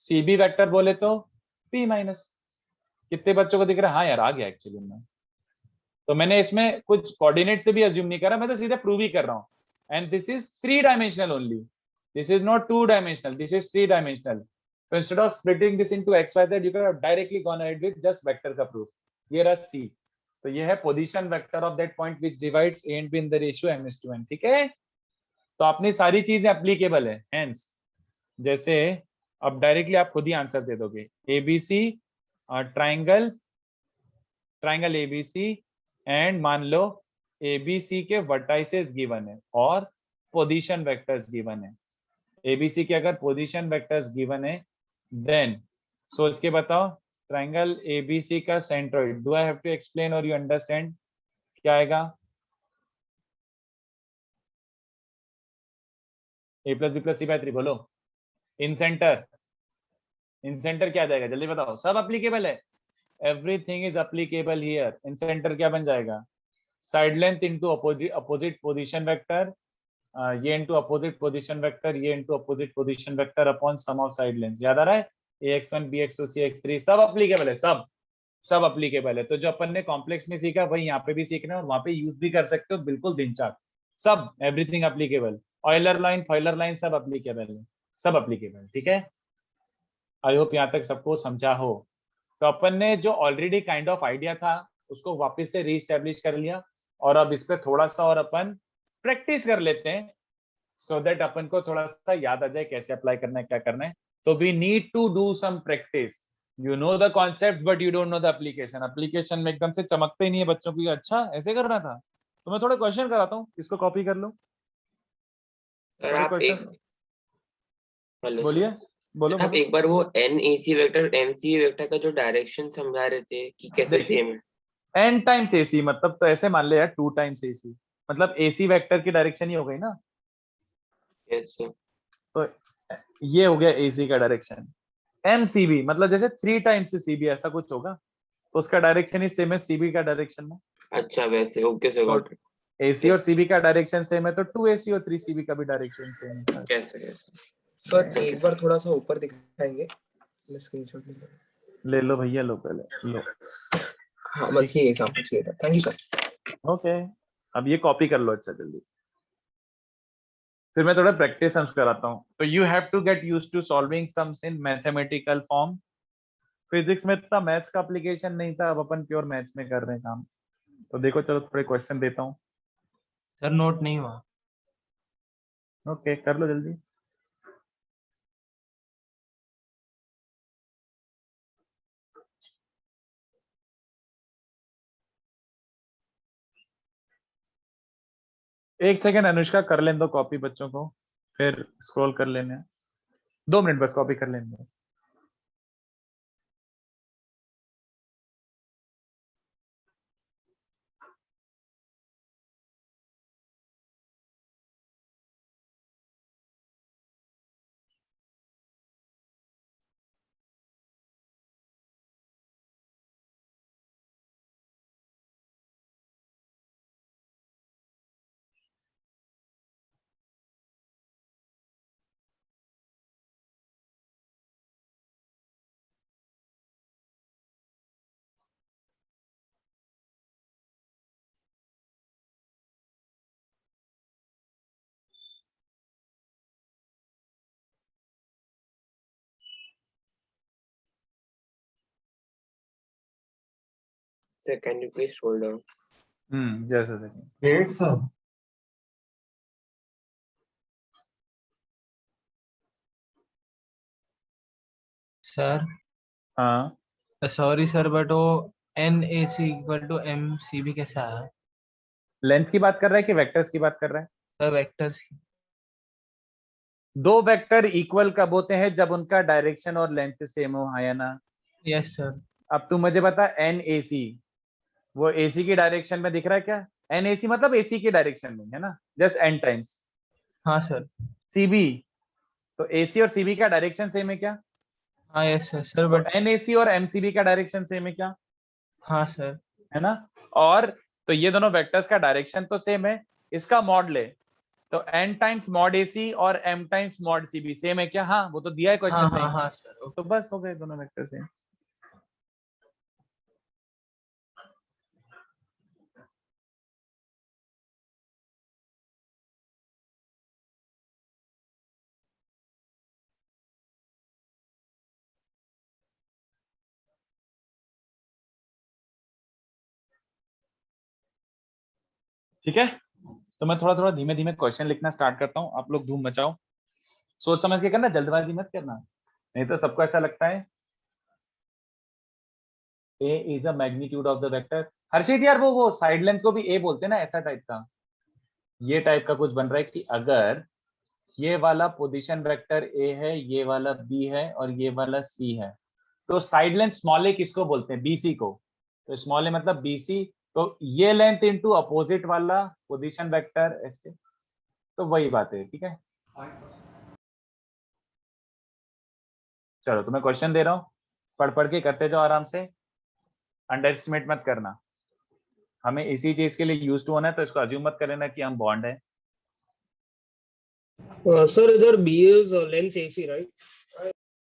CB vector बोले तो P माइनस। कितने बच्चों को दिख रहा है? हाँ यार आ गया एक्चुअली में। तो मैंने इसमें कुछ कोऑर्डिनेट से भी अज्यूम नहीं करा, मैं तो सीधे प्रूव ही कर रहा हूँ। And this is 3 dimensional only, this is not 2 dimensional, this is 3 dimensional. So instead of splitting this into x, y, z, you could have directly gone ahead with just vector का proof। ये रहा C, तो ये है position vector of that point which divides A and B in the ratio m:n। ठीक है, तो अपनी सारी चीजें एप्लीकेबल है। हेंस जैसे अब डायरेक्टली आप खुद ही आंसर दे दोगे, ABC ट्राइंगल ABC एंड मान लो ABC के वर्टाइसेस गिवन है और पोजीशन वेक्टर्स गिवन है। ABC के अगर पोजीशन वेक्टर्स गिवन है देन सोच के बताओ ट्राइंगल ABC का centroid, do I have to explain और यू अंडरस्टैंड क्या आएगा? A plus B plus C by 3 बोलो। इन सेंटर इन सेंटर क्या आ जाएगा, जल्दी बताओ, सब अप्लीकेबल है, everything is applicable here. Incentre क्या बन जाएगा, side length into opposite position vector, ये इंटू अपोजिट पोजीशन वेक्टर, ये into opposite position vector upon sum of side length. याद आ रहा है, ax1 bx2 cx3 सब अप्लीकेबल है, सब अप्लीकेबल है। तो जो अपन ने कॉम्प्लेक्स में सीखा वही यहाँ पे भी सीखना है और वहां पे यूज भी कर सकते हो, बिल्कुल दिन चाक, सब एवरीथिंग अप्लीकेबल, ऑयलर लाइन फॉयलर लाइन सब अप्लीकेबल है, सब अप्लीकेबल, ठीक है। आई होप यहाँ तक सबको समझा हो। तो अपन ने जो ऑलरेडी काइंड ऑफ आइडिया था उसको वापस से रीस्टैब्लिश कर लिया, और अब इस पे थोड़ा सा और अपन प्रैक्टिस कर लेते हैं, सो दैट अपन को थोड़ा सा याद आ जाए कैसे अप्लाई करना है, क्या करना है। तो we need to do some practice, you know the concept but you don't know the application. Application में एकदम से चमकते ही नहीं है बच्चों को, अच्छा ऐसे करना था। तो मैं थोड़ा क्वेश्चन कराता हूँ, इसको कॉपी कर लो। सर आप एक क्वेश्चन हेलो बोलिए, बोलो सर, आप बोलो। एक बार वो NAC वेक्टर MCV वेक्टर का जो डायरेक्शन समझा रहे थे कि कैसे देखिए, सेम है। n टाइम्स AC मतलब, तो ऐसे मान ले यार 2 टाइम्स AC मतलब AC वेक्टर की डायरेक्शन ही हो गई ना, यस सर। तो ये हो गया AC का डायरेक्शन। MCB मतलब जैसे 3 टाइम्स CB ऐसा कुछ होगा, तो उसका डायरेक्शन ही सेम है CB का डायरेक्शन में। अच्छा वैसे, ओके सर, तो गॉट इट। AC और CB का डायरेक्शन सेम है, तो 2AC और 3CB का भी डायरेक्शन सेम है। कैसे कैसे सर Okay, एक बार थोड़ा सा ऊपर दिखाएंगे, मैं स्क्रीनशॉट ले लूं। ले लो भैया, लो पहले लो। हाँ बस ये एग्जांपल चाहिए था, थैंक यू सर। ओके, अब ये कॉपी कर लो अच्छा जल्दी, फिर मैं थोड़ा प्रैक्टिस सम्स कराता हूँ। तो you have to get used to solving sums in mathematical form. Physics में इतना मैथ्स का एप्लीकेशन नहीं था, अब अपन प्योर मैथ्स में कर रहे हैं काम। तो देखो चलो थोड़े क्वेश्चन देता हूँ। सर नोट नहीं हुआ। ओके कर लो जल्दी। एक सेकंड अनुष्का, कर लेने दो कॉपी बच्चों को, फिर स्क्रॉल कर लेने, 2 मिनट बस कॉपी कर लेने दो। Sir can you please scroll down. जैसे सेकंड। वेट सर, सर हाँ सॉरी सर, बट वो NAC इक्वल टू MCB कैसा है? लेंथ की बात कर रहा है कि वेक्टर्स की बात कर रहा है? सर वेक्टर्स की। दो वेक्टर इक्वल कब होते हैं, जब उनका डायरेक्शन और लेंथ सेम हो, हाँ या ना? Yes sir. अब तू मुझे बता, NAC वो AC की डायरेक्शन में दिख रहा है क्या? NAC मतलब AC की डायरेक्शन में है ना, जस्ट n टाइम्स। हाँ सर। CB तो AC और CB का डायरेक्शन सेम है क्या? हाँ यस सर सर, तो बट NAC और MCB का डायरेक्शन सेम है क्या? हाँ सर। है ना। और तो ये दोनों वेक्टर्स का डायरेक्शन तो सेम है, इसका मॉड ले, तो n टाइम्स मॉड AC और m times mod CB same है क्या? हाँ वो तो दिया है हाँ क्वेश्चन में। हाँ हाँ सर। तो बस हो गए दोनों वेक्टर सेम। ठीक है, तो मैं थोड़ा थोड़ा धीमे धीमे क्वेश्चन लिखना स्टार्ट करता हूँ, आप लोग धूम मचाओ, सोच समझ के करना, जल्दबाजी मत करना, नहीं तो सबको ऐसा लगता है A is a magnitude of the vector। हर्षित यार वो साइड लेंथ को भी A बोलते हैं ना, ऐसा टाइप का, ये टाइप का कुछ बन रहा है कि अगर ये वाला पोजीशन वेक्टर A है, ये वाला B है और ये वाला C है, तो साइड लेंथ स्मॉल a किसको बोलते हैं? BC को। तो स्मॉल a मतलब BC, तो ये लेंथ इनटू अपोजिट वाला पोजीशन वेक्टर ऐसे, तो वही बात है, ठीक है। चलो तुम्हें क्वेश्चन दे रहा हूँ, पढ़ पढ़ के करते जाओ आराम से, अंडर एस्टिमेट मत करना। हमें इसी चीज के लिए यूज टू होना है, तो इसको अज्यूम मत करना कि हम बॉन्ड है। सर इधर B is length AC right?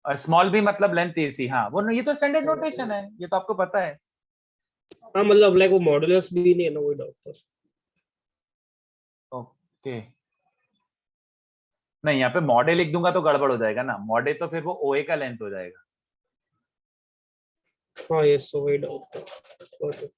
Small भी मतलब लेंथ एसी, हाँ वो ये तो स्टैंडर्ड नोटेशन है, ये तो आपको पता है। हाँ मतलब लाइक वो मॉडुलस भी नहीं है ना, वही डाउट था। ओके, नहीं यहाँ पे मॉडल लिख दूंगा तो गड़बड़ हो जाएगा ना, मॉडल तो फिर वो ओए का लेंथ हो जाएगा। हाँ यस, वही डाउट था। Okay.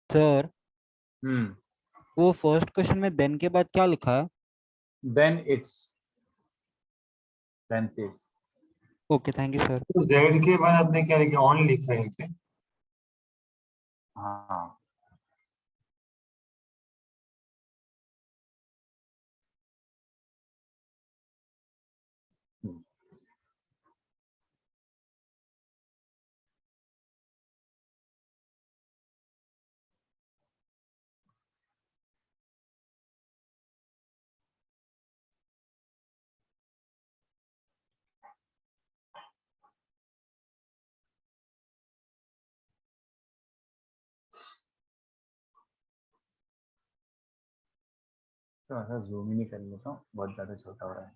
सर हम्म, वो फर्स्ट क्वेश्चन में देन के बाद क्या लिखा है? Then it's length is. Okay thank you sir. तो जेड के बाद आपने क्या लिखा, ऑन लिखा है क्या? हाँ हम्म, तो ऐसा जूम ही नहीं कर लेता हूँ, बहुत ज्यादा छोटा हो रहा है।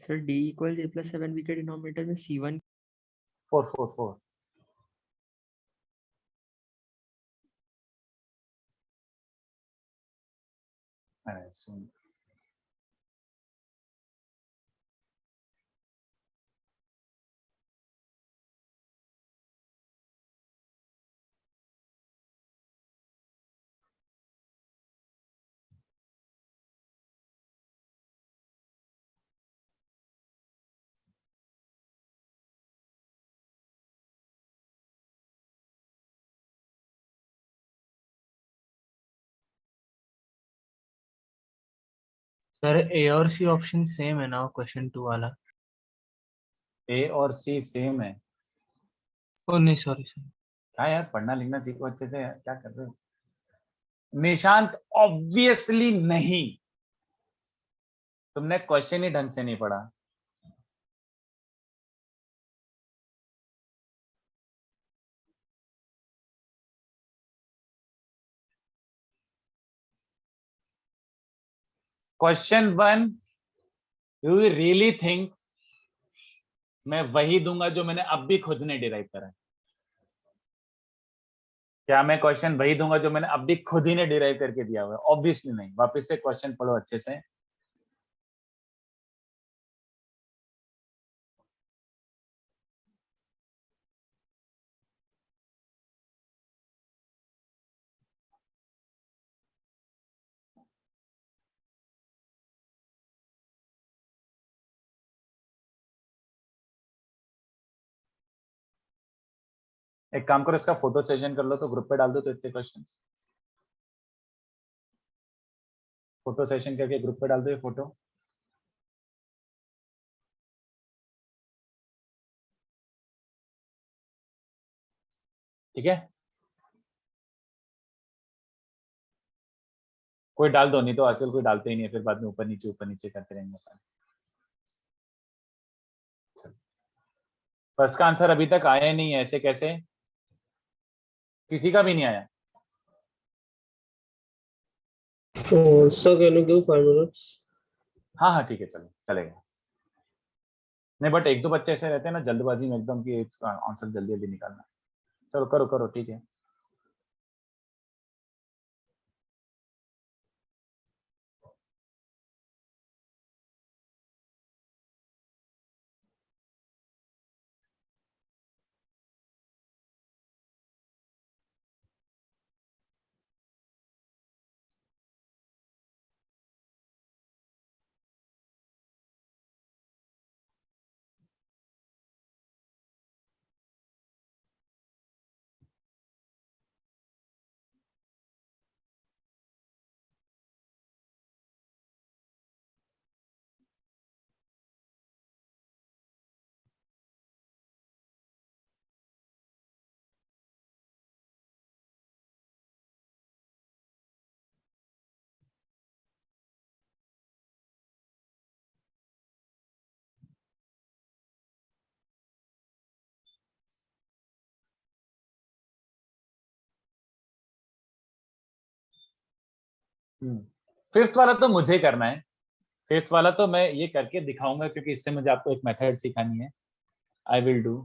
Sir d equals a+7 b के डिनोमिनेटर में c1 4 4 4 अरे सुन, सर ए और सी ऑप्शन सेम है ना क्वेश्चन 2 वाला? ए और सी सेम है। ओ नहीं सॉरी सर। क्या यार, पढ़ना लिखना सीखो अच्छे से यार, क्या कर रहे हो निशांत? ऑब्वियसली नहीं, तुमने क्वेश्चन ही ढंग से नहीं पढ़ा। क्वेश्चन 1, यू रियली थिंक मैं वही दूंगा जो मैंने अब भी खुद ने डिराइव करा है? क्या मैं क्वेश्चन वही दूंगा जो मैंने अब भी खुद ही ने डिराइव करके दिया हुआ है? ऑब्वियसली नहीं। वापस से क्वेश्चन पढ़ो अच्छे से। एक काम करो, इसका फोटो सेशन कर लो तो ग्रुप पे डाल दो, तो इतने क्वेश्चन फोटो सेशन करके ग्रुप पे डाल दो ये फोटो। ठीक है, कोई डाल दो, नहीं तो आजकल कोई डालते ही नहीं है, फिर बाद में ऊपर नीचे करते रहेंगे अपन। फर्स्ट का आंसर अभी तक आया ही नहीं है, ऐसे कैसे? किसी का भी नहीं आया? So can you give 5 minutes? हाँ हाँ ठीक है, चलो चलेगा। नहीं बट एक दो बच्चे ऐसे रहते हैं ना जल्दबाजी में एकदम कि आंसर जल्दी जल्दी निकालना। चलो करो करो, ठीक है। फिफ्थ वाला तो मुझे करना है, फिफ्थ वाला तो मैं ये करके दिखाऊंगा क्योंकि इससे मुझे आपको एक मेथड सिखानी है। I will do.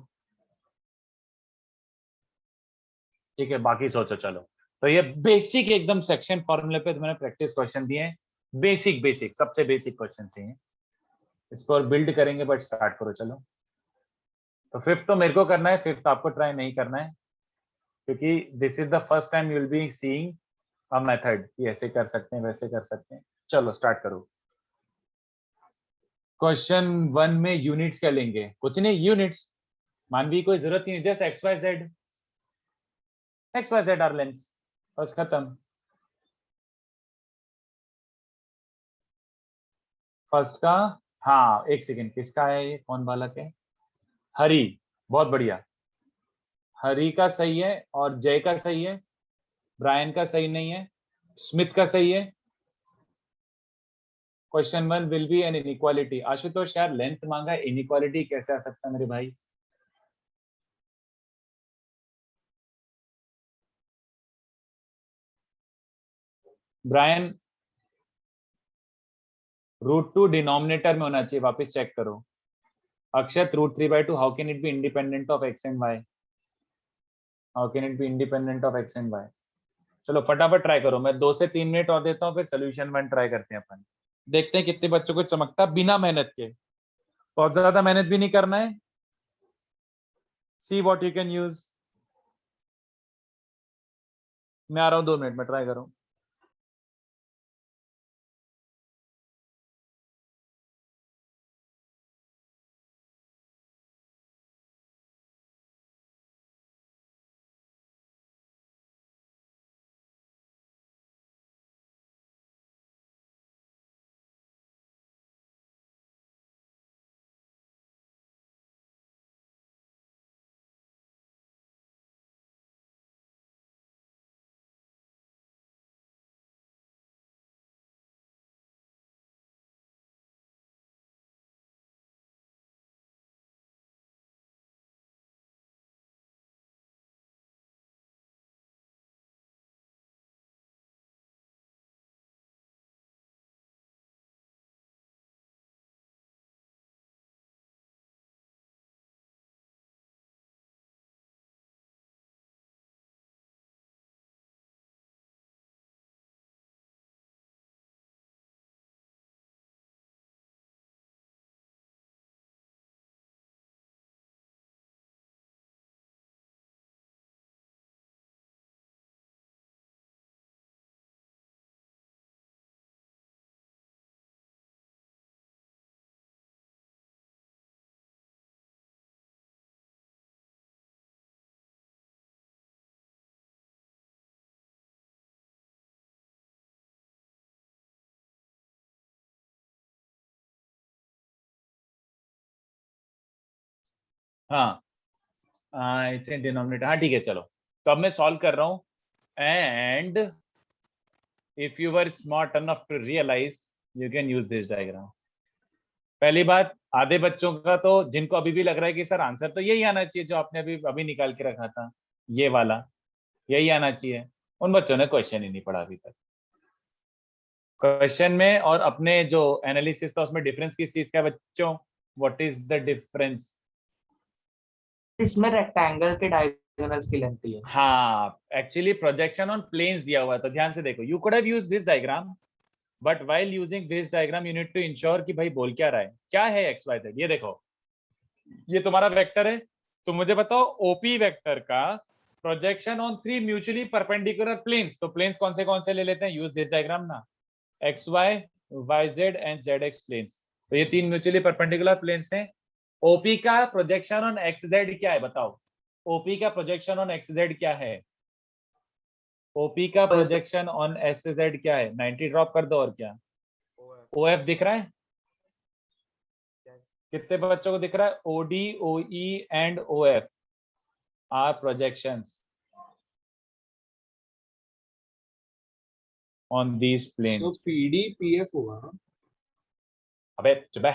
ठीक है, बाकी सोचो। चलो तो ये बेसिक एकदम सेक्शन फॉर्मूले पे मैंने प्रैक्टिस क्वेश्चन दिए हैं, बेसिक बेसिक सबसे बेसिक क्वेश्चन चाहिए, इसको और बिल्ड करेंगे। बट स्टार्ट करो चलो। तो फिफ्थ तो मेरे को करना है, फिफ्थ आपको ट्राई नहीं करना है क्योंकि this is the first time you will be seeing a method कि ऐसे कर सकते हैं वैसे कर सकते हैं। चलो स्टार्ट करो। क्वेश्चन 1 में यूनिट्स क्या लेंगे? कुछ नहीं, यूनिट्स मानवी कोई जरूरत नहीं, just X Y Z are lengths, बस खत्म। फर्स्ट का, हाँ एक सेकेंड, किसका है ये, कौन बालक है? हरी, बहुत बढ़िया। हरी का सही है और जय का सही है, ब्रायन का सही नहीं है, स्मिथ का सही है। Question 1 will be an inequality. Ashutosh यार लेंथ मांगा है, इनइक्वालिटी कैसे आ सकता है मेरे भाई? ब्रायन √2 डिनोमिनेटर में होना चाहिए, वापस चेक करो। Akshat √3/2, how can it be independent of X and Y? How can it be independent of X and Y? चलो फटाफट ट्राई करो, मैं 2 से 3 मिनट और देता हूँ, फिर सोल्यूशन 1 ट्राई करते हैं अपन। देखते हैं कितने बच्चों को चमकता बिना मेहनत के। बहुत ज्यादा मेहनत भी नहीं करना है। सी व्हाट यू कैन यूज। मैं आ रहा हूँ 2 मिनट में, ट्राई करो। हाँ, इट्स डिनोमिनेटर, हाँ ठीक है चलो। तो अब मैं सॉल्व कर रहा हूं and if you were smart enough to realise you can use this diagram. पहली बात, आधे बच्चों का तो जिनको अभी भी लग रहा है कि सर आंसर तो यही आना चाहिए जो आपने अभी अभी निकाल के रखा था, ये वाला यही आना चाहिए, उन बच्चों ने क्वेश्चन ही नहीं पढ़ा अभी तक। क्वेश्चन में और अपने जो एनालिसिस था उसमें डिफरेंस किस चीज का है बच्चों? What is the difference? इसमें रेक्टेंगल के डायगोनल्स की लेंथ है। हाँ, एक्चुअली प्रोजेक्शन ऑन प्लेन्स दिया हुआ है, तो ध्यान से देखो, you could have used this diagram but while using this diagram you need to ensure कि भाई बोल क्या रहा है, क्या है एक्स वाई जेड। ये देखो, ये तुम्हारा वेक्टर है, तो मुझे बताओ ओपी वेक्टर का projection on 3 mutually perpendicular planes, तो प्लेन्स कौन से ले लेते हैं? यूज दिस डायग्राम ना, X Y, Y Z and Z X planes, तो ये 3 म्यूचुअली परपेंडिकुलर प्लेन्स हैं। ओपी का प्रोजेक्शन ऑन एक्स जेड क्या है बताओ? ओपी का प्रोजेक्शन ऑन एक्स जेड क्या है? ओपी का प्रोजेक्शन ऑन एस जेड क्या है? 90 ड्रॉप कर दो, और क्या? ओएफ दिख रहा है? कितने बच्चों को दिख रहा है? OD, OE and OF are projections on these planes. PD PF होगा। अबे चुप है,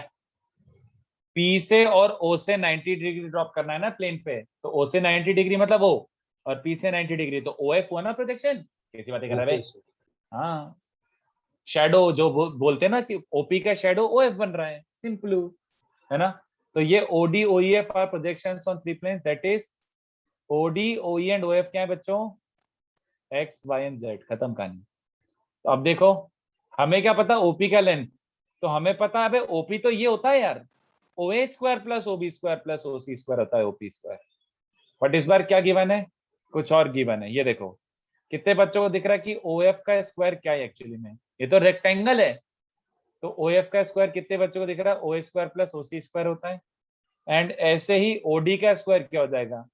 पी से और ओ से 90 डिग्री ड्रॉप करना है ना प्लेन पे, तो ओ से 90 डिग्री मतलब ओ, और पी से 90 डिग्री, तो ओएफ हुआ ना प्रोजेक्शन। कैसी बातें कर रहा है? हाँ, शैडो जो बोलते हैं ना कि ओपी का शैडो ओएफ बन रहा है, सिंपल है ना। तो ये OD OEF are projections on 3 planes, that is OD OE and OF क्या है बच्चों? एक्स वाई एंड जेड, खत्म कहानी। तो अब देखो, हमें क्या पता ओपी का लेंथ, तो हमें पता है ओपी तो ये होता है यार, OA square plus OB square plus OC square होता है OP स्क्वायर। बट इस बार क्या गिवन है? कुछ और गिवन है। ये देखो, कितने बच्चों को दिख रहा है कि OF का स्क्वायर क्या है एक्चुअली में? ये तो रेक्टेंगल है, तो OF का स्क्वायर कितने बच्चों को दिख रहा है? OA square plus OC square होता है। एंड ऐसे ही OD का स्क्वायर क्या हो जाएगा?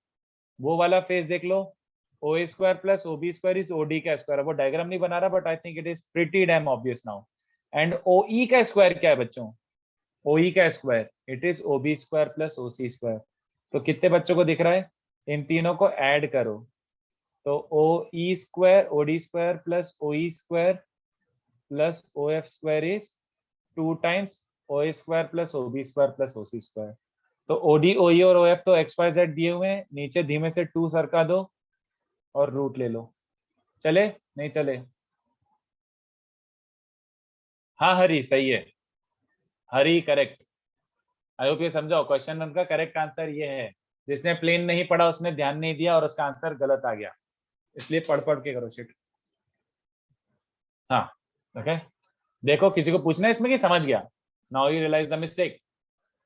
वो वाला फेस देख लो, OA square plus OB square is OD का स्क्वायर। वो डायग्राम नहीं बना रहा but I think it is pretty damn obvious now. And OE का स्क्वायर क्या है बच्चों? OE का square it is OB square plus OC square. तो कितने बच्चों को दिख रहा है? इन तीनों को ऐड करो, तो OE square OD square plus OE square plus OF square is 2 times OA square plus OB square plus OC square. तो OD OE और OF तो XYZ दिए हुए हैं, नीचे धीमे से 2 सरका दो और रूट ले लो। चले? नहीं चले? हाँ हरी सही है, हरी करेक्ट। आई होप ये समझाओ, क्वेश्चन नंबर का करेक्ट आंसर ये है। जिसने प्लेन नहीं पढ़ा उसने ध्यान नहीं दिया और उसका आंसर गलत आ गया, इसलिए पढ़ पढ़ के करो शिट। हाँ ओके, देखो किसी को पूछना है इसमें कि समझ गया? Now you realise the mistake.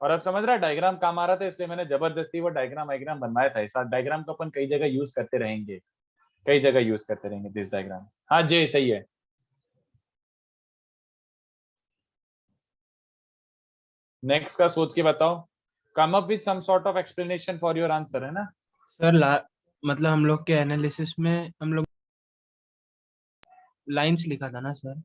और अब समझ रहा है डायग्राम काम आ रहा था, इसलिए मैंने जबरदस्ती वो डायग्राम बनवाया था। इस डायग्राम को अपन कई जगह यूज करते रहेंगे, कई जगह यूज करते रहेंगे दिस डायग्राम। हाँ जी सही है। नेक्स्ट का सोच के बताओ, come up with some sort of explanation for your answer, है ना सर मतलब हम लोग के एनालिसिस में हम लोग लाइंस लिखा था ना सर?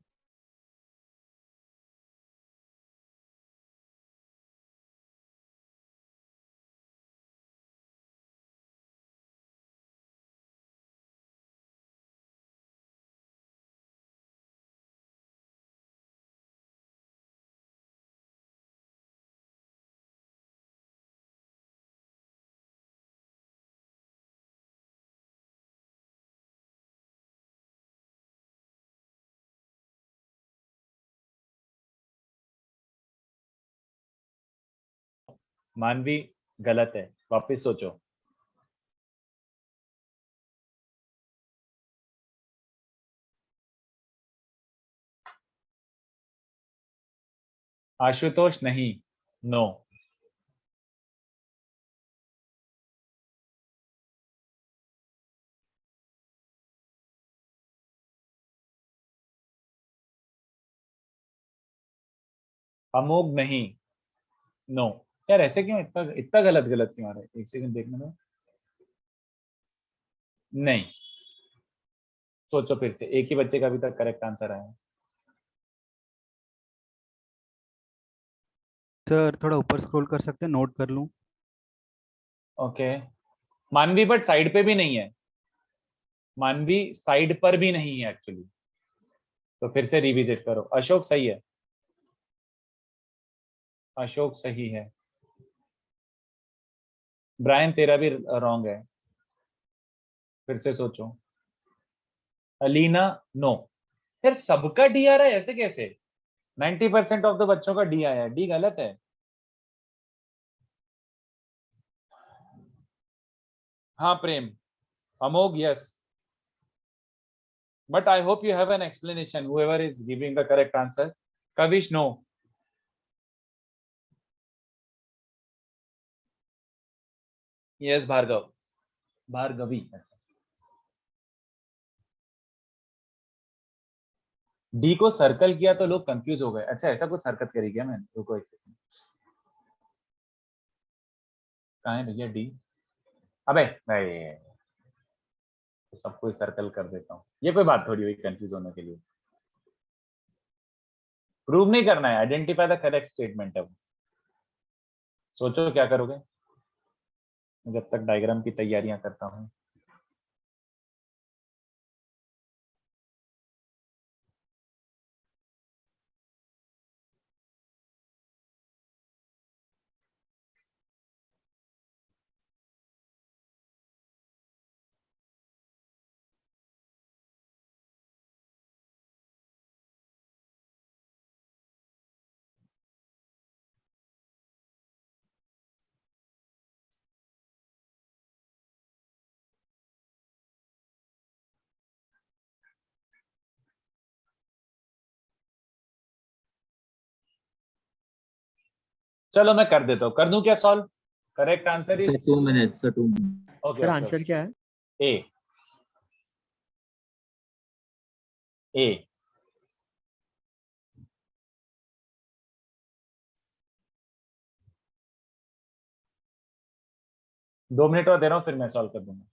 मानवी? गलत है, वापस सोचो। आशुतोष नहीं, नो। अमोघ नहीं, नो। यार ऐसे क्यों, इतना इतना गलत गलत क्यों आ रहा है? एक सेकंड देखने दो। नहीं, सोचो फिर से, एक ही बच्चे का अभी तक करेक्ट आंसर आया है। सर थोड़ा ऊपर स्क्रॉल कर सकते हैं, नोट कर लूं? ओके, मानवी बट साइड पे भी नहीं है, मानवी साइड पर भी नहीं है एक्चुअली, तो फिर से रिविजिट करो। अशोक सही है, अशोक सही है। ब्रायन तेरा भी रॉन्ग है, फिर से सोचो। अलीना नो, फिर सबका डी आ रहा है ऐसे कैसे? 90% ऑफ द बच्चों का डी आया है, डी गलत है। हाँ प्रेम, अमोघ yes, but I hope you have an explanation, whoever is giving the correct answer. Kavish no, yes Bhargav, Bhargavi। D को सर्कल किया तो लोग कंफ्यूज हो गए, अच्छा ऐसा कुछ हरकत करी क्या मैंने? रुको एक सेकंड, कहाँ है भैया डी? अबे नहीं, तो सबको सर्कल कर देता हूँ, ये कोई बात थोड़ी हुई कंफ्यूज होने के लिए। प्रूव नहीं करना है, आइडेंटिफाई द करेक्ट स्टेटमेंट है वो। सोचो क्या करोगे जब तक डायग्राम की तैयारियां करता हूँ। चलो मैं कर देता हूँ, कर दूं क्या solve? Correct answer sir is 2 minute, sir 2 minute. Okay sir answer क्या है? ए, ए। दो मिनट और दे रहा हूँ, फिर मैं सॉल्व कर दूंगा।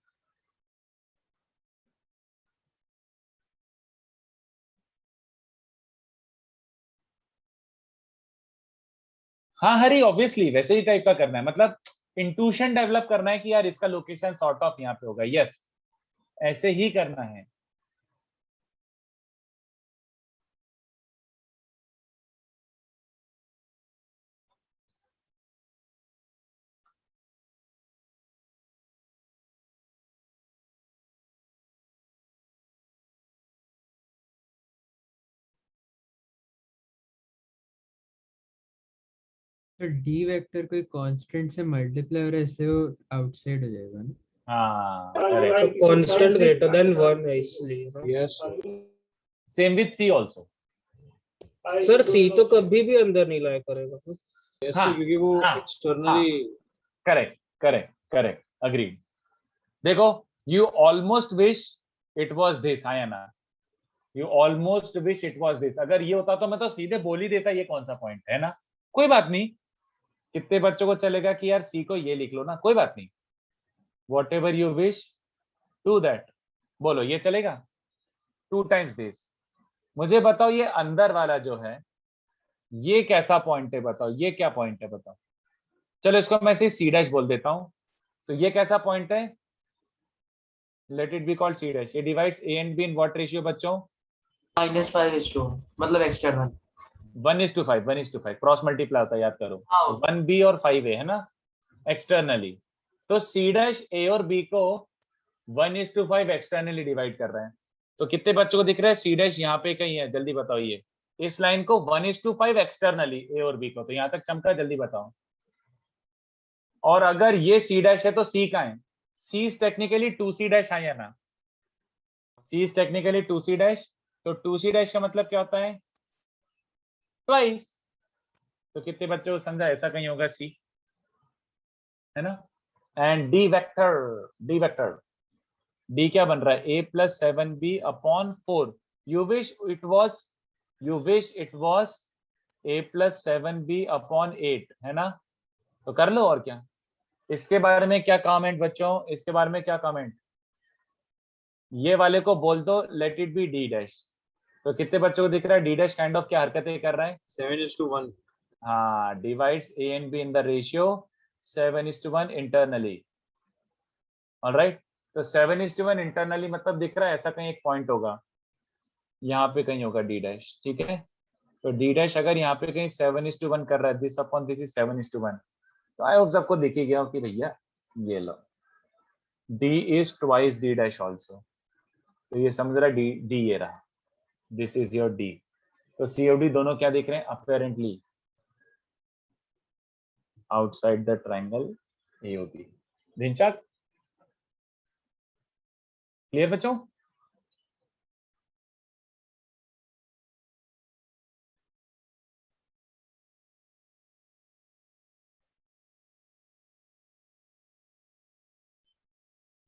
हाँ हरी, ऑब्वियसली वैसे ही टाइप का करना है, मतलब इंट्यूशन डेवलप करना है कि यार इसका लोकेशन सॉर्ट ऑफ यहाँ पे होगा, यस ऐसे ही करना है। तो डी वेक्टर कोई कांस्टेंट से मल्टीप्लाई हो रहा है इसलिए वो आउटसाइड हो जाएगा ना। हाँ तो करेक्ट, कांस्टेंट ग्रेटर देन 1 है इसलिए ना? Yes same with C also. Sir C तो कभी भी अंदर नहीं लाया करेगा। हाँ क्योंकि वो externally, correct correct correct, agreed. देखो you almost wish it was this, आया ना, you almost wish it was this. अगर ये होता तो मैं तो सीधे बोल ही देता ये कौन सा पॉइंट है ना। कोई बात नहीं, कितने बच्चों को चलेगा कि यार सी को ये लिख लो ना, कोई बात नहीं, whatever you wish to that. बोलो ये चलेगा, 2 टाइम्स दिस। मुझे बताओ ये अंदर वाला जो है ये कैसा पॉइंट है, बताओ ये क्या पॉइंट है बताओ। चलो इसको मैं से सी डैश बोल देता हूं, तो ये कैसा पॉइंट है? Let it be called C dash. ये divides A and B in what ratio बच्चों? -5:1, मतलब एक्सटर्नल 1:5, 1:5 क्रॉस मल्टीप्लाई होता है, याद करो। हाँ। 1b और 5a है ना एक्सटर्नली, तो सी डैश ए और बी को 1:5 एक्सटर्नली डिवाइड कर रहे हैं। तो कितने बच्चों को दिख रहा है सी डैश यहाँ पे कहीं है? जल्दी बताओ ये इस लाइन को 1:5 एक्सटर्नली ए और बी को, तो यहाँ तक चमका, जल्दी बताओ। और अगर ये सी डैश है तो सी कहाँ है? सी इज टेक्निकली 2c डैश है ना, सी इज टेक्निकली 2c डैश, तो 2c डैश का मतलब क्या होता है? ट्वाइस। तो कितने बच्चों को समझा ऐसा कहीं होगा सी, है ना। And D vector, D vector, D क्या बन रहा है? a + 7b upon 4। You wish it was a + 7b upon 8, है ना। तो कर लो, और क्या। इसके बारे में क्या कमेंट बच्चों, इसके बारे में क्या कमेंट? ये वाले को बोल दो late it B D dash. तो कितने बच्चों को दिख रहा है डी डैश काइंड ऑफ क्या हरकतें कर रहा है? 7:1 हाँ, divides A and B in the ratio 7:1 internally. Alright, तो 7:1 इंटरनली मतलब दिख रहा है ऐसा कहीं एक पॉइंट होगा, यहाँ पे कहीं होगा डी डैश, ठीक है। तो डी डैश अगर यहाँ पे कहीं 7:1 कर रहा है, दिस अपॉन दिस इज 7:1, तो आई होप सबको दिख ही गया हो कि भैया ये लो D is twice D dash also, तो ये समझ रहा डी डी ये रहा, दिस इज योर डी। तो सीओडी दोनों क्या दिख रहे हैं, apparently outside the triangle AOB. धिनचाक क्लियर बच्चों?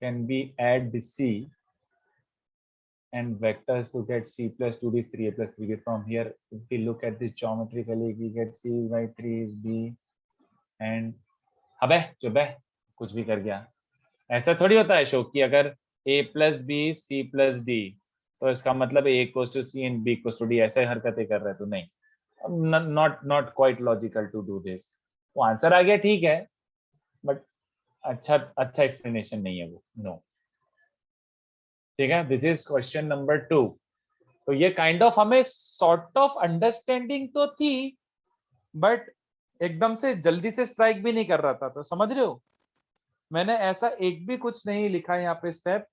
Can we add C and vectors to get C plus 2D is 3A plus 3B? From here, if we look at this geometrically, we get C by 3 is B and अबे चुप है, कुछ भी कर गया। ऐसा थोड़ी होता है शोक कि अगर A plus B C plus D तो इसका मतलब A equals to C and B equals to D, ऐसे हरकतें कर रहे तो नहीं, not quite logical to do this। वो आंसर आ गया ठीक है, बट अच्छा एक्सप्लेनेशन नहीं है वो, नो। ठीक है, दिस इज क्वेश्चन नंबर 2। तो ये काइंड ऑफ हमें सॉर्ट ऑफ अंडरस्टैंडिंग तो थी, बट एकदम से जल्दी से स्ट्राइक भी नहीं कर रहा था। तो समझ रहे हो, मैंने ऐसा एक भी कुछ नहीं लिखा है यहाँ पे स्टेप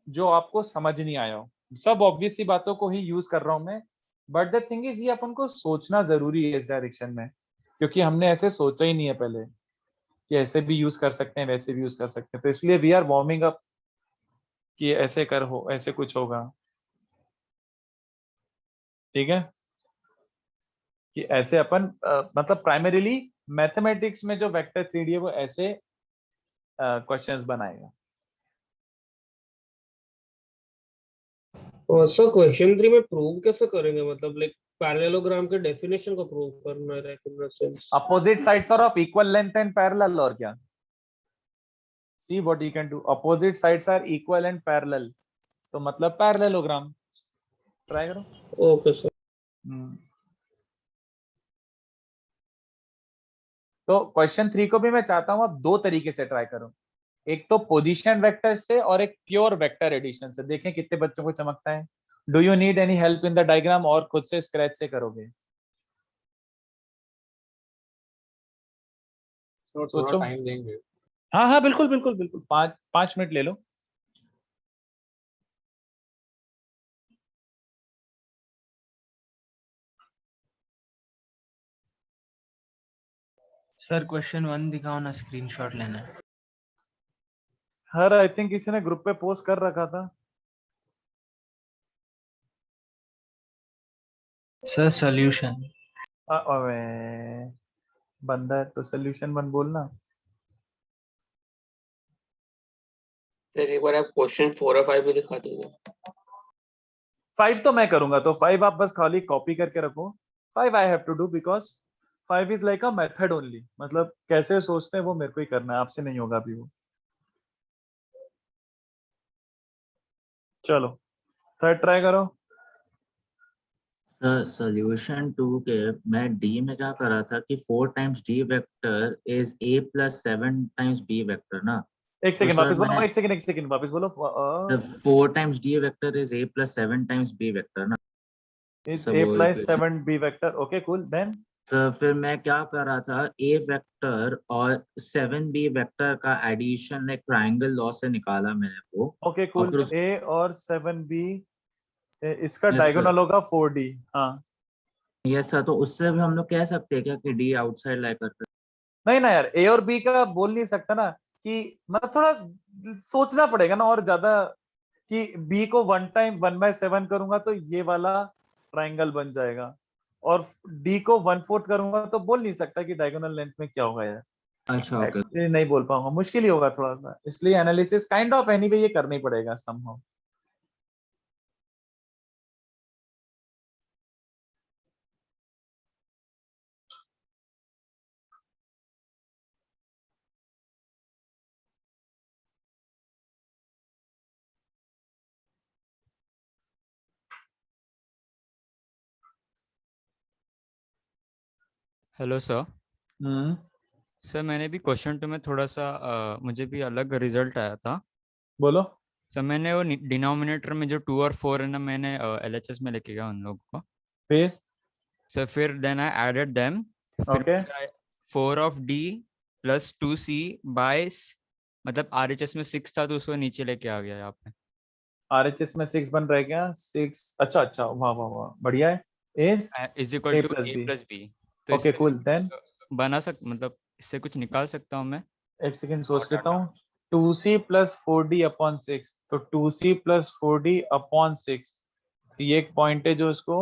जो आपको समझ नहीं आया हो, सब ऑब्वियस सी बातों को ही यूज कर रहा हूं मैं। बट द थिंग इज ये अपन को सोचना जरूरी है इस डायरेक्शन में, क्योंकि हमने ऐसे सोचा ही नहीं है पहले कि ऐसे भी यूज कर सकते हैं, वैसे भी यूज कर सकते हैं। तो इसलिए वी आर वार्मिंग अप कि ऐसे कर हो, ऐसे कुछ होगा, ठीक है। कि ऐसे अपन मतलब प्राइमरीली मैथमेटिक्स में जो वेक्टर थ्योरी है वो ऐसे क्वेश्चंस बनाएगा। सर क्वेश्चन 3 में प्रूव कैसे करेंगे, मतलब लाइक पैरेललोग्राम के डेफिनेशन को प्रूव करना है in the sense opposite sides are of equal length and parallel, और क्या। See what you can do, opposite sides are equal and parallel, तो मतलब पैरेललोग्राम ट्राई करो। Okay sir. तो क्वेश्चन 3 को भी मैं चाहता हूं आप दो तरीके से ट्राई करो, एक तो पोजीशन वेक्टर से और एक प्योर वेक्टर एडिशन से। देखें कितने बच्चों को चमकता है। Do you need any help in the diagram, और खुद से स्क्रैच से करोगे? सोचो, टाइम देंगे। हाँ हाँ बिल्कुल बिल्कुल बिल्कुल, 5 मिनट ले लो। सर क्वेश्चन 1 दिखाओ ना, स्क्रीनशॉट लेना है। हर आई थिंक किसी ने ग्रुप पे पोस्ट कर रखा था। Sir solution. अबे बंदा है तो सोल्यूशन बन बोलना। सर एक बार आप क्वेश्चन 4 और 5 भी दिखा दीजिए। 5 तो मैं करूंगा, तो 5 आप बस खाली कॉपी करके रखो। 5 I have to do because 5 is like a method only, मतलब कैसे सोचते हैं वो मेरे को ही करना है, आपसे नहीं होगा अभी वो। चलो थर्ड ट्राई करो। सर सोल्यूशन 2 के मैं डी में क्या कर रहा था कि 4 times D vector is A plus 7 times B vector ना। एक सेकंड सर वापस बोलो, मैं एक सेकंड वापस बोलो। 4 times D vector is A plus 7 times B vector ना। इज सब ए वो plus equation। 7 B vector, okay cool. Then तो फिर मैं क्या कर रहा था, ए वेक्टर और 7 बी वेक्टर का एडिशन एक ट्रायंगल लॉ से निकाला मैंने वो। ओके और कूल, फिर उस ए और 7 बी इसका Yes, sir. डायगोनल होगा 4D। हाँ यस सर, तो उससे भी हम लोग कह सकते हैं क्या कि डी आउटसाइड लाई करते हैं? नहीं ना यार, ए और बी का बोल नहीं सकता ना, कि मतलब थोड़ा सोचना पड़ेगा ना और ज्यादा, कि बी को 1/7 करूंगा तो ये वाला ट्रायंगल बन जाएगा, और डी को 1/4 करूंगा तो बोल नहीं सकता कि डायगोनल लेंथ में क्या होगा यार। अच्छा ओके। Actually नहीं बोल पाऊंगा, मुश्किल ही होगा थोड़ा सा, इसलिए एनालिसिस काइंड ऑफ एनीवे ये करना ही पड़ेगा समहाउ। Hello sir. सर मैंने भी क्वेश्चन 2 में थोड़ा सा मुझे भी अलग रिजल्ट आया था। बोलो। सर मैंने वो डिनोमिनेटर में जो 2 और 4 है ना, मैंने LHS में लेके गया उन लोगों को। फिर सर फिर देन आई एडेड देम, फिर Okay. 4 of D plus 2C by, मतलब RHS में 6 था तो उसको नीचे लेके आ गया यहाँ पे। RHS में 6 बन रहा है क्या? 6, अच्छा अच्छा, वाह वाह वाह, बढ़िया है। Is is equal A to plus A B. Plus B। तो ओके कूल, देन बना मतलब इससे कुछ निकाल सकता हूँ मैं। एक सेकंड सोच लेता हूँ। 2C प्लस 4D अपॉन 6, तो 2C प्लस 4D अपॉन 6, ये एक पॉइंट है जो इसको,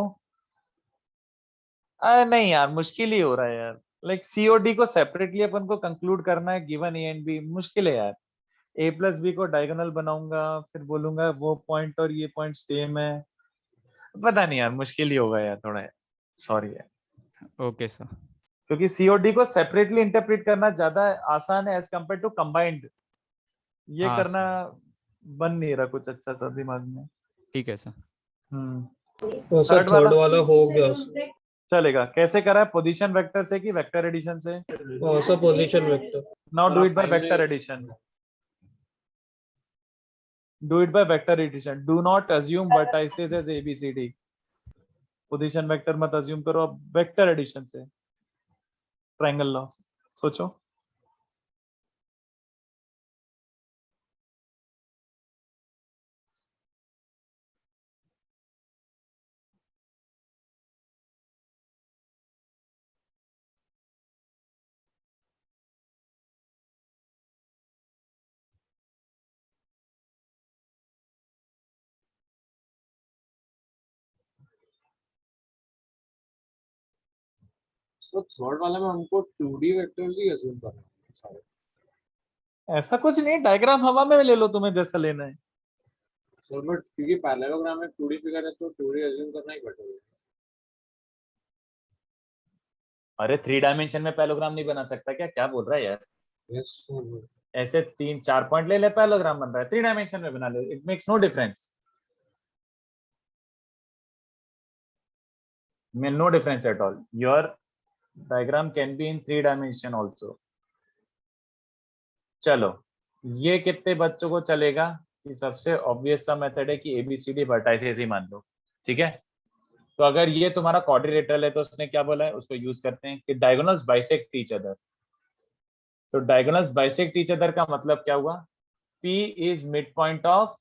अरे नहीं यार, मुश्किल ही हो रहा है यार। लाइक COD को सेपरेटली अपन को कंक्लूड करना है गिवन A एंड B, मुश्किल है यार। A प्लस B को डायगोनल बनाऊंगा, फिर बोलूंगा वो पॉइंट और ये पॉइंट सेम है। पता नहीं यार, मुश्किल ही होगा यार थोड़ा, सॉरी यार। Okay sir. क्योंकि COD को सेपरेटली इंटरप्रेट करना ज्यादा आसान है एज कम्पेयर टू कंबाइंड। ये हाँ करना सर, बन नहीं रहा कुछ अच्छा सा दिमाग में। ठीक है सर। तो सर थर्ड थर्ड वाला वाला हो गया चलेगा। कैसे करा है? पोजीशन वेक्टर से कि वेक्टर एडिशन से? Sir position vector. Now do it by vector addition. Do it by vector addition. Do not assume vertices as ABCD. Position vector मत assume करो, अब वेक्टर एडिशन से, ट्रायंगल लॉ सोचो। तो third वाला में हमको 2D वेक्टर्स ही अज्यूम करना है सारे। ऐसा कुछ नहीं, डायग्राम हवा में ले लो, तुम्हें जैसा लेना है। सर बट क्योंकि पैरेललोग्राम में 2D फिगर है तो 2D अज्यूम करना ही बेटर है। अरे 3 डायमेंशन में पैलोग्राम नहीं बना सकता क्या? क्या बोल रहा है यार? Yes sir. ऐसे 3-4 पॉइंट ले ले, पैलोग्राम बन रहा है। 3 डायमेंशन में बना ले, it makes no difference. No difference at all. Your diagram can be in 3 dimension also. चलो, ये कितने बच्चों को चलेगा कि सबसे ऑब्वियस सा मेथड है कि ABCD वर्टाइसेस ही मान लो, ठीक है। तो अगर ये तुम्हारा क्वाड्रिलेटरल है तो उसने क्या बोला है, उसको यूज करते हैं कि डायगोनल्स बाइसेक्ट ईच अदर। तो डायगोनल्स बाइसेक्ट ईच अदर का मतलब क्या हुआ? P is mid point of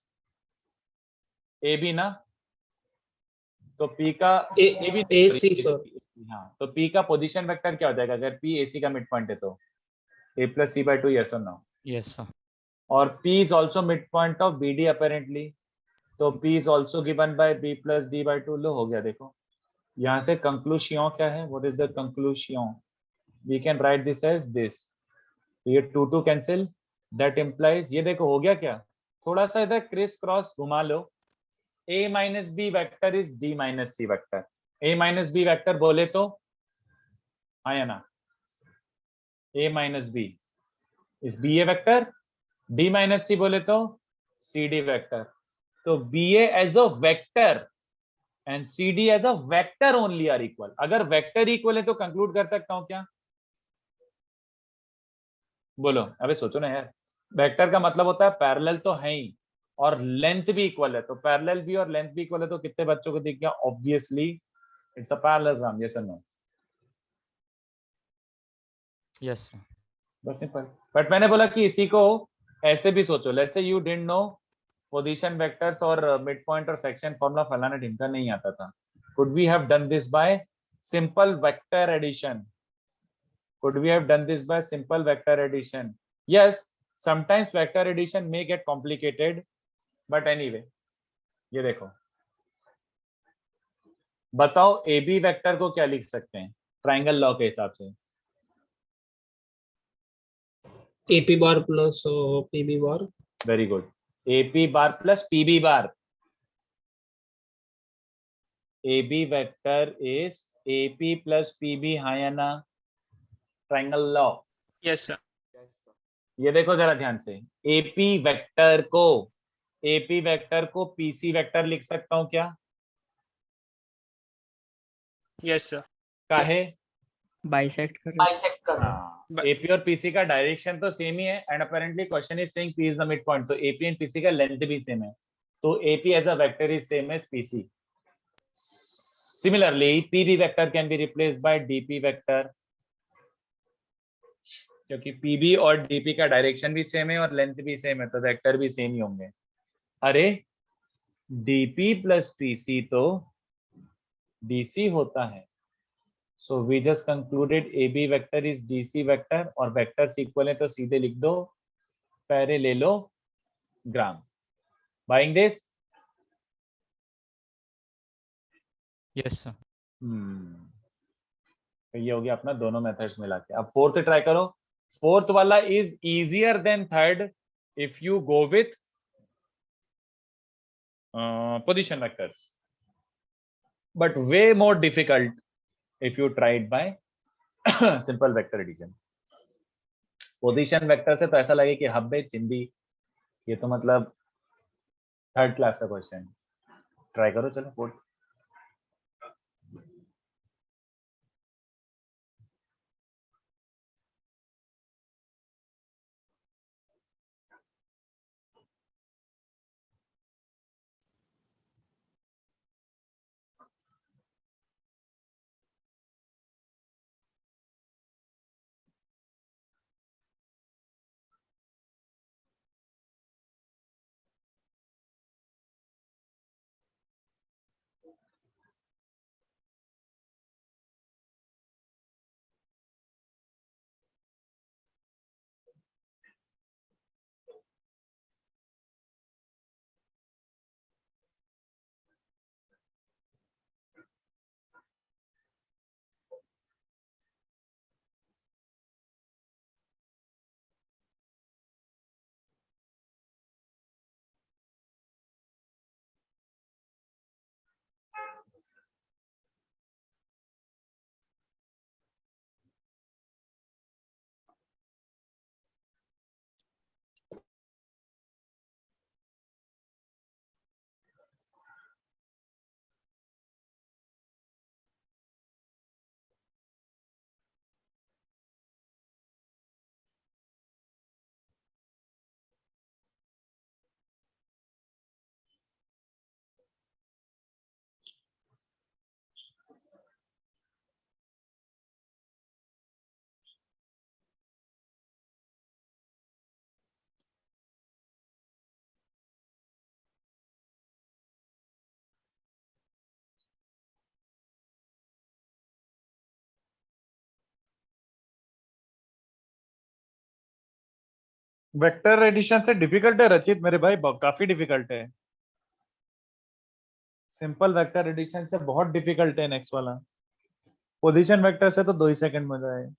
AB ना, तो P का AC सर। हाँ, तो P का पोजीशन वेक्टर क्या हो जाएगा अगर P AC का मिड पॉइंट है तो? A plus C by 2, yes or no? Yes sir. और P is also midpoint of BD apparently, तो P is also given by B plus D by 2। लो हो गया, देखो यहाँ से कंक्लूशन क्या है? What is the conclusion? We can write this as this. ये 2 कैंसिल, that implies, ये देखो हो गया क्या? थोड़ा सा इधर क्रिस क्रॉस घुमा लो। A minus B vector is D minus C vector. A minus B vector बोले तो हाँ या ना? A minus B is BA vector, D minus C बोले तो CD vector। तो BA as a vector and CD as a vector only are equal। अगर vector equal है तो कंक्लूड कर सकता हूं क्या? बोलो, अबे सोचो ना यार। वेक्टर का मतलब होता है पैरेलल तो है ही और लेंथ भी इक्वल है, तो पैरेलल भी और लेंथ भी इक्वल है, तो कितने बच्चों को दिख गया? Obviously it's a parallelogram, yes और नो? Yes sir. बस सिंपल। बट मैंने बोला कि इसी को ऐसे भी सोचो, let's say you didn't know position vectors और मिड पॉइंट और सेक्शन फॉर्मूला फलाना ढिमका नहीं आता था। Could we have done this by simple vector addition? Could we have done this by simple vector addition? Yes, sometimes vector addition may get complicated, but anyway, ये देखो, बताओ AB vector को क्या लिख सकते हैं ट्रायंगल लॉ के हिसाब से? AP bar plus PB bar. Very good. AP bar plus PB bar. AB vector is AP plus PB, हाँ या ना? Triangle law. Yes sir. ये देखो जरा ध्यान से, AP वेक्टर को PC वेक्टर लिख सकता हूं क्या? Yes sir. बाइसेक्ट कर बाइसेक्ट कर हाँ, एपी और पीसी का डायरेक्शन तो सेम ही है and apparently question is saying P is the midpoint, तो एपी एंड पीसी का लेंथ भी सेम है, तो AP as a vector is same as PC. Similarly, PB vector can be replaced by DP vector, क्योंकि PB और DP का direction भी same है और लेंथ भी सेम है, तो वेक्टर भी सेम ही होंगे. अरे DP प्लस PC तो DC होता है, so we just concluded AB vector is DC vector और वेक्टर्स इक्वल है तो सीधे लिख दो parallelogram. Buying this? Yes sir. तो ये हो गया अपना दोनों मेथड्स मिला के. अब फोर्थ ट्राई करो. फोर्थ वाला is easier than third if you go with position vectors, but way more difficult if you tried by simple vector addition. Position vector से तो ऐसा लगे कि हब्बे चिंदी, ये तो मतलब थर्ड क्लास का क्वेश्चन. ट्राई करो. चलो फोर्थ. वेक्टर एडिशन से डिफिकल्ट है रचित मेरे भाई, काफी डिफिकल्ट है. सिंपल वेक्टर एडिशन से बहुत डिफिकल्ट है नेक्स्ट वाला. पोजीशन वेक्टर से तो 2 ही सेकंड में जाए.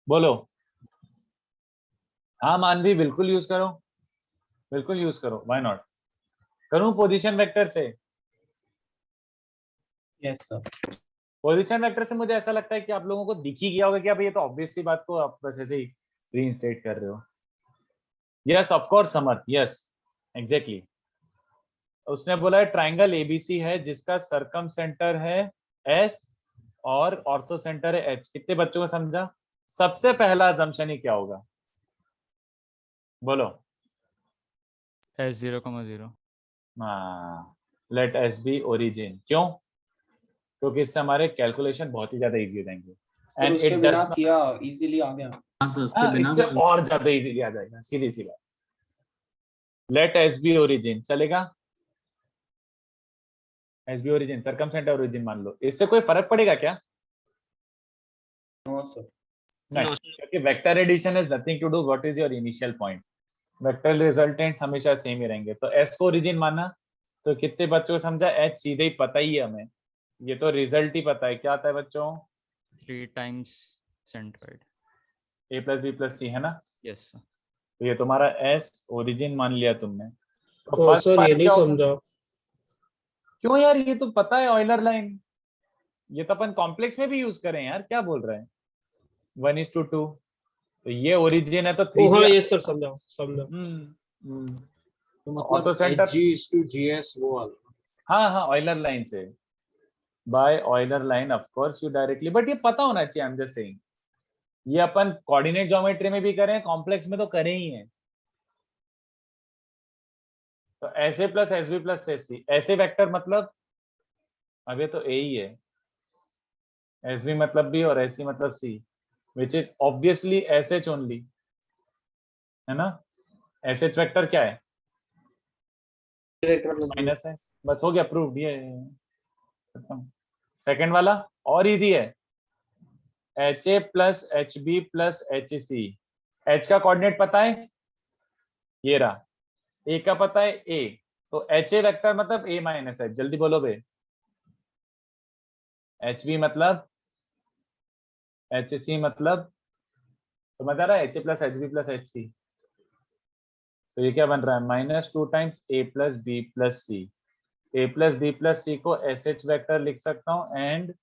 बोलो. हाँ मानवी, बिल्कुल यूज करो, बिल्कुल यूज करो. Why not. करूं पोजीशन वेक्टर से? Yes sir. पोजीशन वेक्टर से मुझे ऐसा लगता है कि आप लोगों को दिख ही गया होगा कि अब ये तो ऑब्वियस सी बात को आप बस ऐसे ही रीइंस्टेट कर रहे हो। Yes of course Samarth, yes exactly. उसने बोला है ट्राइंगल एबीसी है जिसका सरकम सेंटर है एस और ऑर्थो सेंटर है एच। कितने बच्चों को समझा? सबसे पहला अजम्पशन ही क्या होगा, बोलो? S0,0। हाँ, लेट एस बी ओरिजिन। क्यों? क्योंकि इससे हमारे कैलकुलेशन बहुत ही ज्यादा इजी हो जाएंगे। सर उसके बिना किया इजीली आ गया। हाँ सर, उसके बिना इससे और ज्यादा इजीली आ जाएगा, सीधी सी बात। लेट एस बी ओरिजिन चलेगा? S be origin, circumcentre origin मान लो, इससे कोई फर्क पड़ेगा क्या? No sir. नहीं, क्योंकि vector addition is nothing to do what is your initial point. Vector resultants हमेशा सेम ही रहेंगे। तो एस को ओरिजिन माना, तो कितने बच्चों को समझा? एच सीधे ही पता ही है हमें, ये तो रिजल्ट ही पता है। क्या आता है बच्चों? 3 times centroid। ए प्लस बी प्लस सी है ना? Yes sir. तो ये तुम्हारा एस ओरिजिन मान लिया तुमने। तो तो फर्स्ट सर ये पार्ट नहीं क्या होगा? समझा। क्यों यार, ये तो पता है ऑयलर लाइन, ये तो अपन कॉम्प्लेक्स में भी यूज करें यार, क्या बोल रहे हैं? 1:2। तो ये ओरिजिन है तो ओ हाँ 3G। ये सर समझा समझा। तो ऑटो मतलब सेंटर, HG/GS वो वाला। हाँ हाँ, ऑयलर लाइन से, by Euler line of course you directly, but ये पता होना चाहिए। आई एम जस्ट सेइंग, ये अपन कोऑर्डिनेट ज्योमेट्री में भी करें, कॉम्प्लेक्स में तो करें ही है। तो ऐसे plus S B plus S C, ऐसे वेक्टर मतलब अब ये तो ए ही है, एस बी मतलब बी और एस सी मतलब C, which is obviously S H only, है ना? एस एच वेक्टर क्या है? माइनस एस, बस हो गया, प्रूव ये। सेकंड वाला और इजी है, H A plus H B plus H C. H का कोऑर्डिनेट पता है, ये रहा। ए का पता है ए, तो एच ए वेक्टर मतलब ए माइनस एच। जल्दी बोलो बे। एच बी मतलब, एच सी मतलब, समझ आ रहा है? H A plus H B plus H C. तो ये क्या बन रहा है? -2 times A plus B plus C. A plus B plus C को एस एच वैक्टर लिख सकता हूँ एंड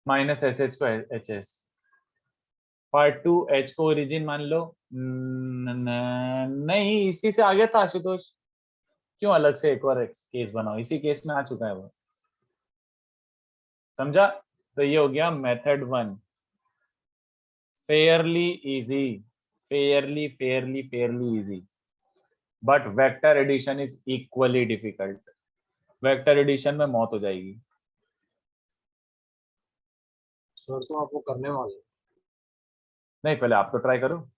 माइनस एस एच को एच एस। पार्ट 2 एच को ओरिजिन मान लो। नहीं, इसी से आगे था आशुतोष, क्यों अलग से एक और केस बनाओ? इसी केस में आ चुका है वो, समझा? तो ये हो गया method 1, fairly easy, fairly fairly fairly easy. But vector addition is equally difficult. Vector addition में मौत हो जाएगी। सर तो आपको करने वाले हैं। नहीं, पहले आप तो ट्राई करो।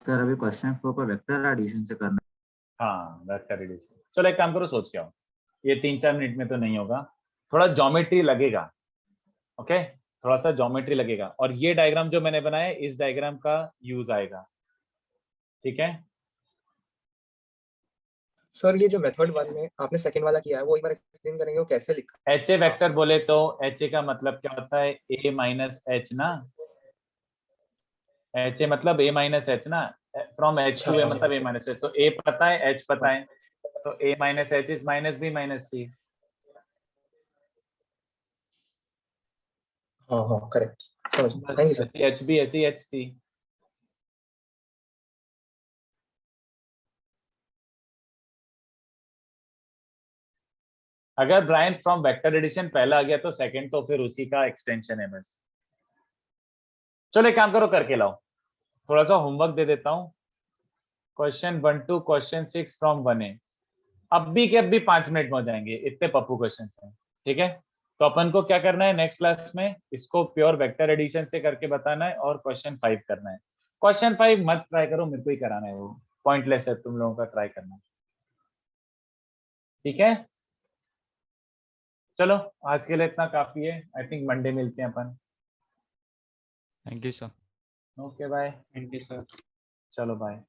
सर अभी क्वेश्चन 4 को वेक्टर एडिशन से करना। हाँ, वेक्टर एडिशन। चलो एक काम करो, सोच के आओ, ये 3-4 मिनट में तो नहीं होगा, थोड़ा ज्योमेट्री लगेगा। ओके, थोड़ा सा ज्योमेट्री लगेगा, और ये डायग्राम जो मैंने बनाया है, इस डायग्राम का यूज आएगा। ठीक है? सर ये जो मेथड 1 में आपने सेकंड वाला किया है वो एक बार एक्सप्लेन करेंगे वो कैसे लिखा? एच ए वेक्टर बोले तो एच ए का मतलब क्या होता है? ए माइनस एच ना। एच ए मतलब ए माइनस एच ना, फ्रॉम एच टू ए मतलब ए माइनस एच। तो ए पता है, एच पता है, तो A minus H is minus B minus C. हाँ हाँ करेक्ट, समझ गया, thank you sir. H B H H C. अगर ब्रायन फ्रॉम वेक्टर एडिशन पहला आ गया तो सेकंड तो फिर उसी का एक्सटेंशन है बस। चलो एक काम करो, करके लाओ, थोड़ा सा होमवर्क दे देता हूँ। Question 1 to question 6 from 1A, अब भी के अब भी 5 मिनट में हो जाएंगे, इतने पप्पू क्वेश्चन हैं। ठीक है? तो अपन को क्या करना है नेक्स्ट क्लास में, इसको प्योर वेक्टर एडिशन से करके बताना है और क्वेश्चन 5 करना है। क्वेश्चन 5 मत ट्राई करो, मेरे को ही कराना है, वो पॉइंटलेस है तुम लोगों का ट्राई करना। ठीक है? चलो आज के लिए इतना काफी है, आई थिंक मंडे मिलते हैं अपन। Thank you sir. Okay bye, thank you sir. चलो बाय।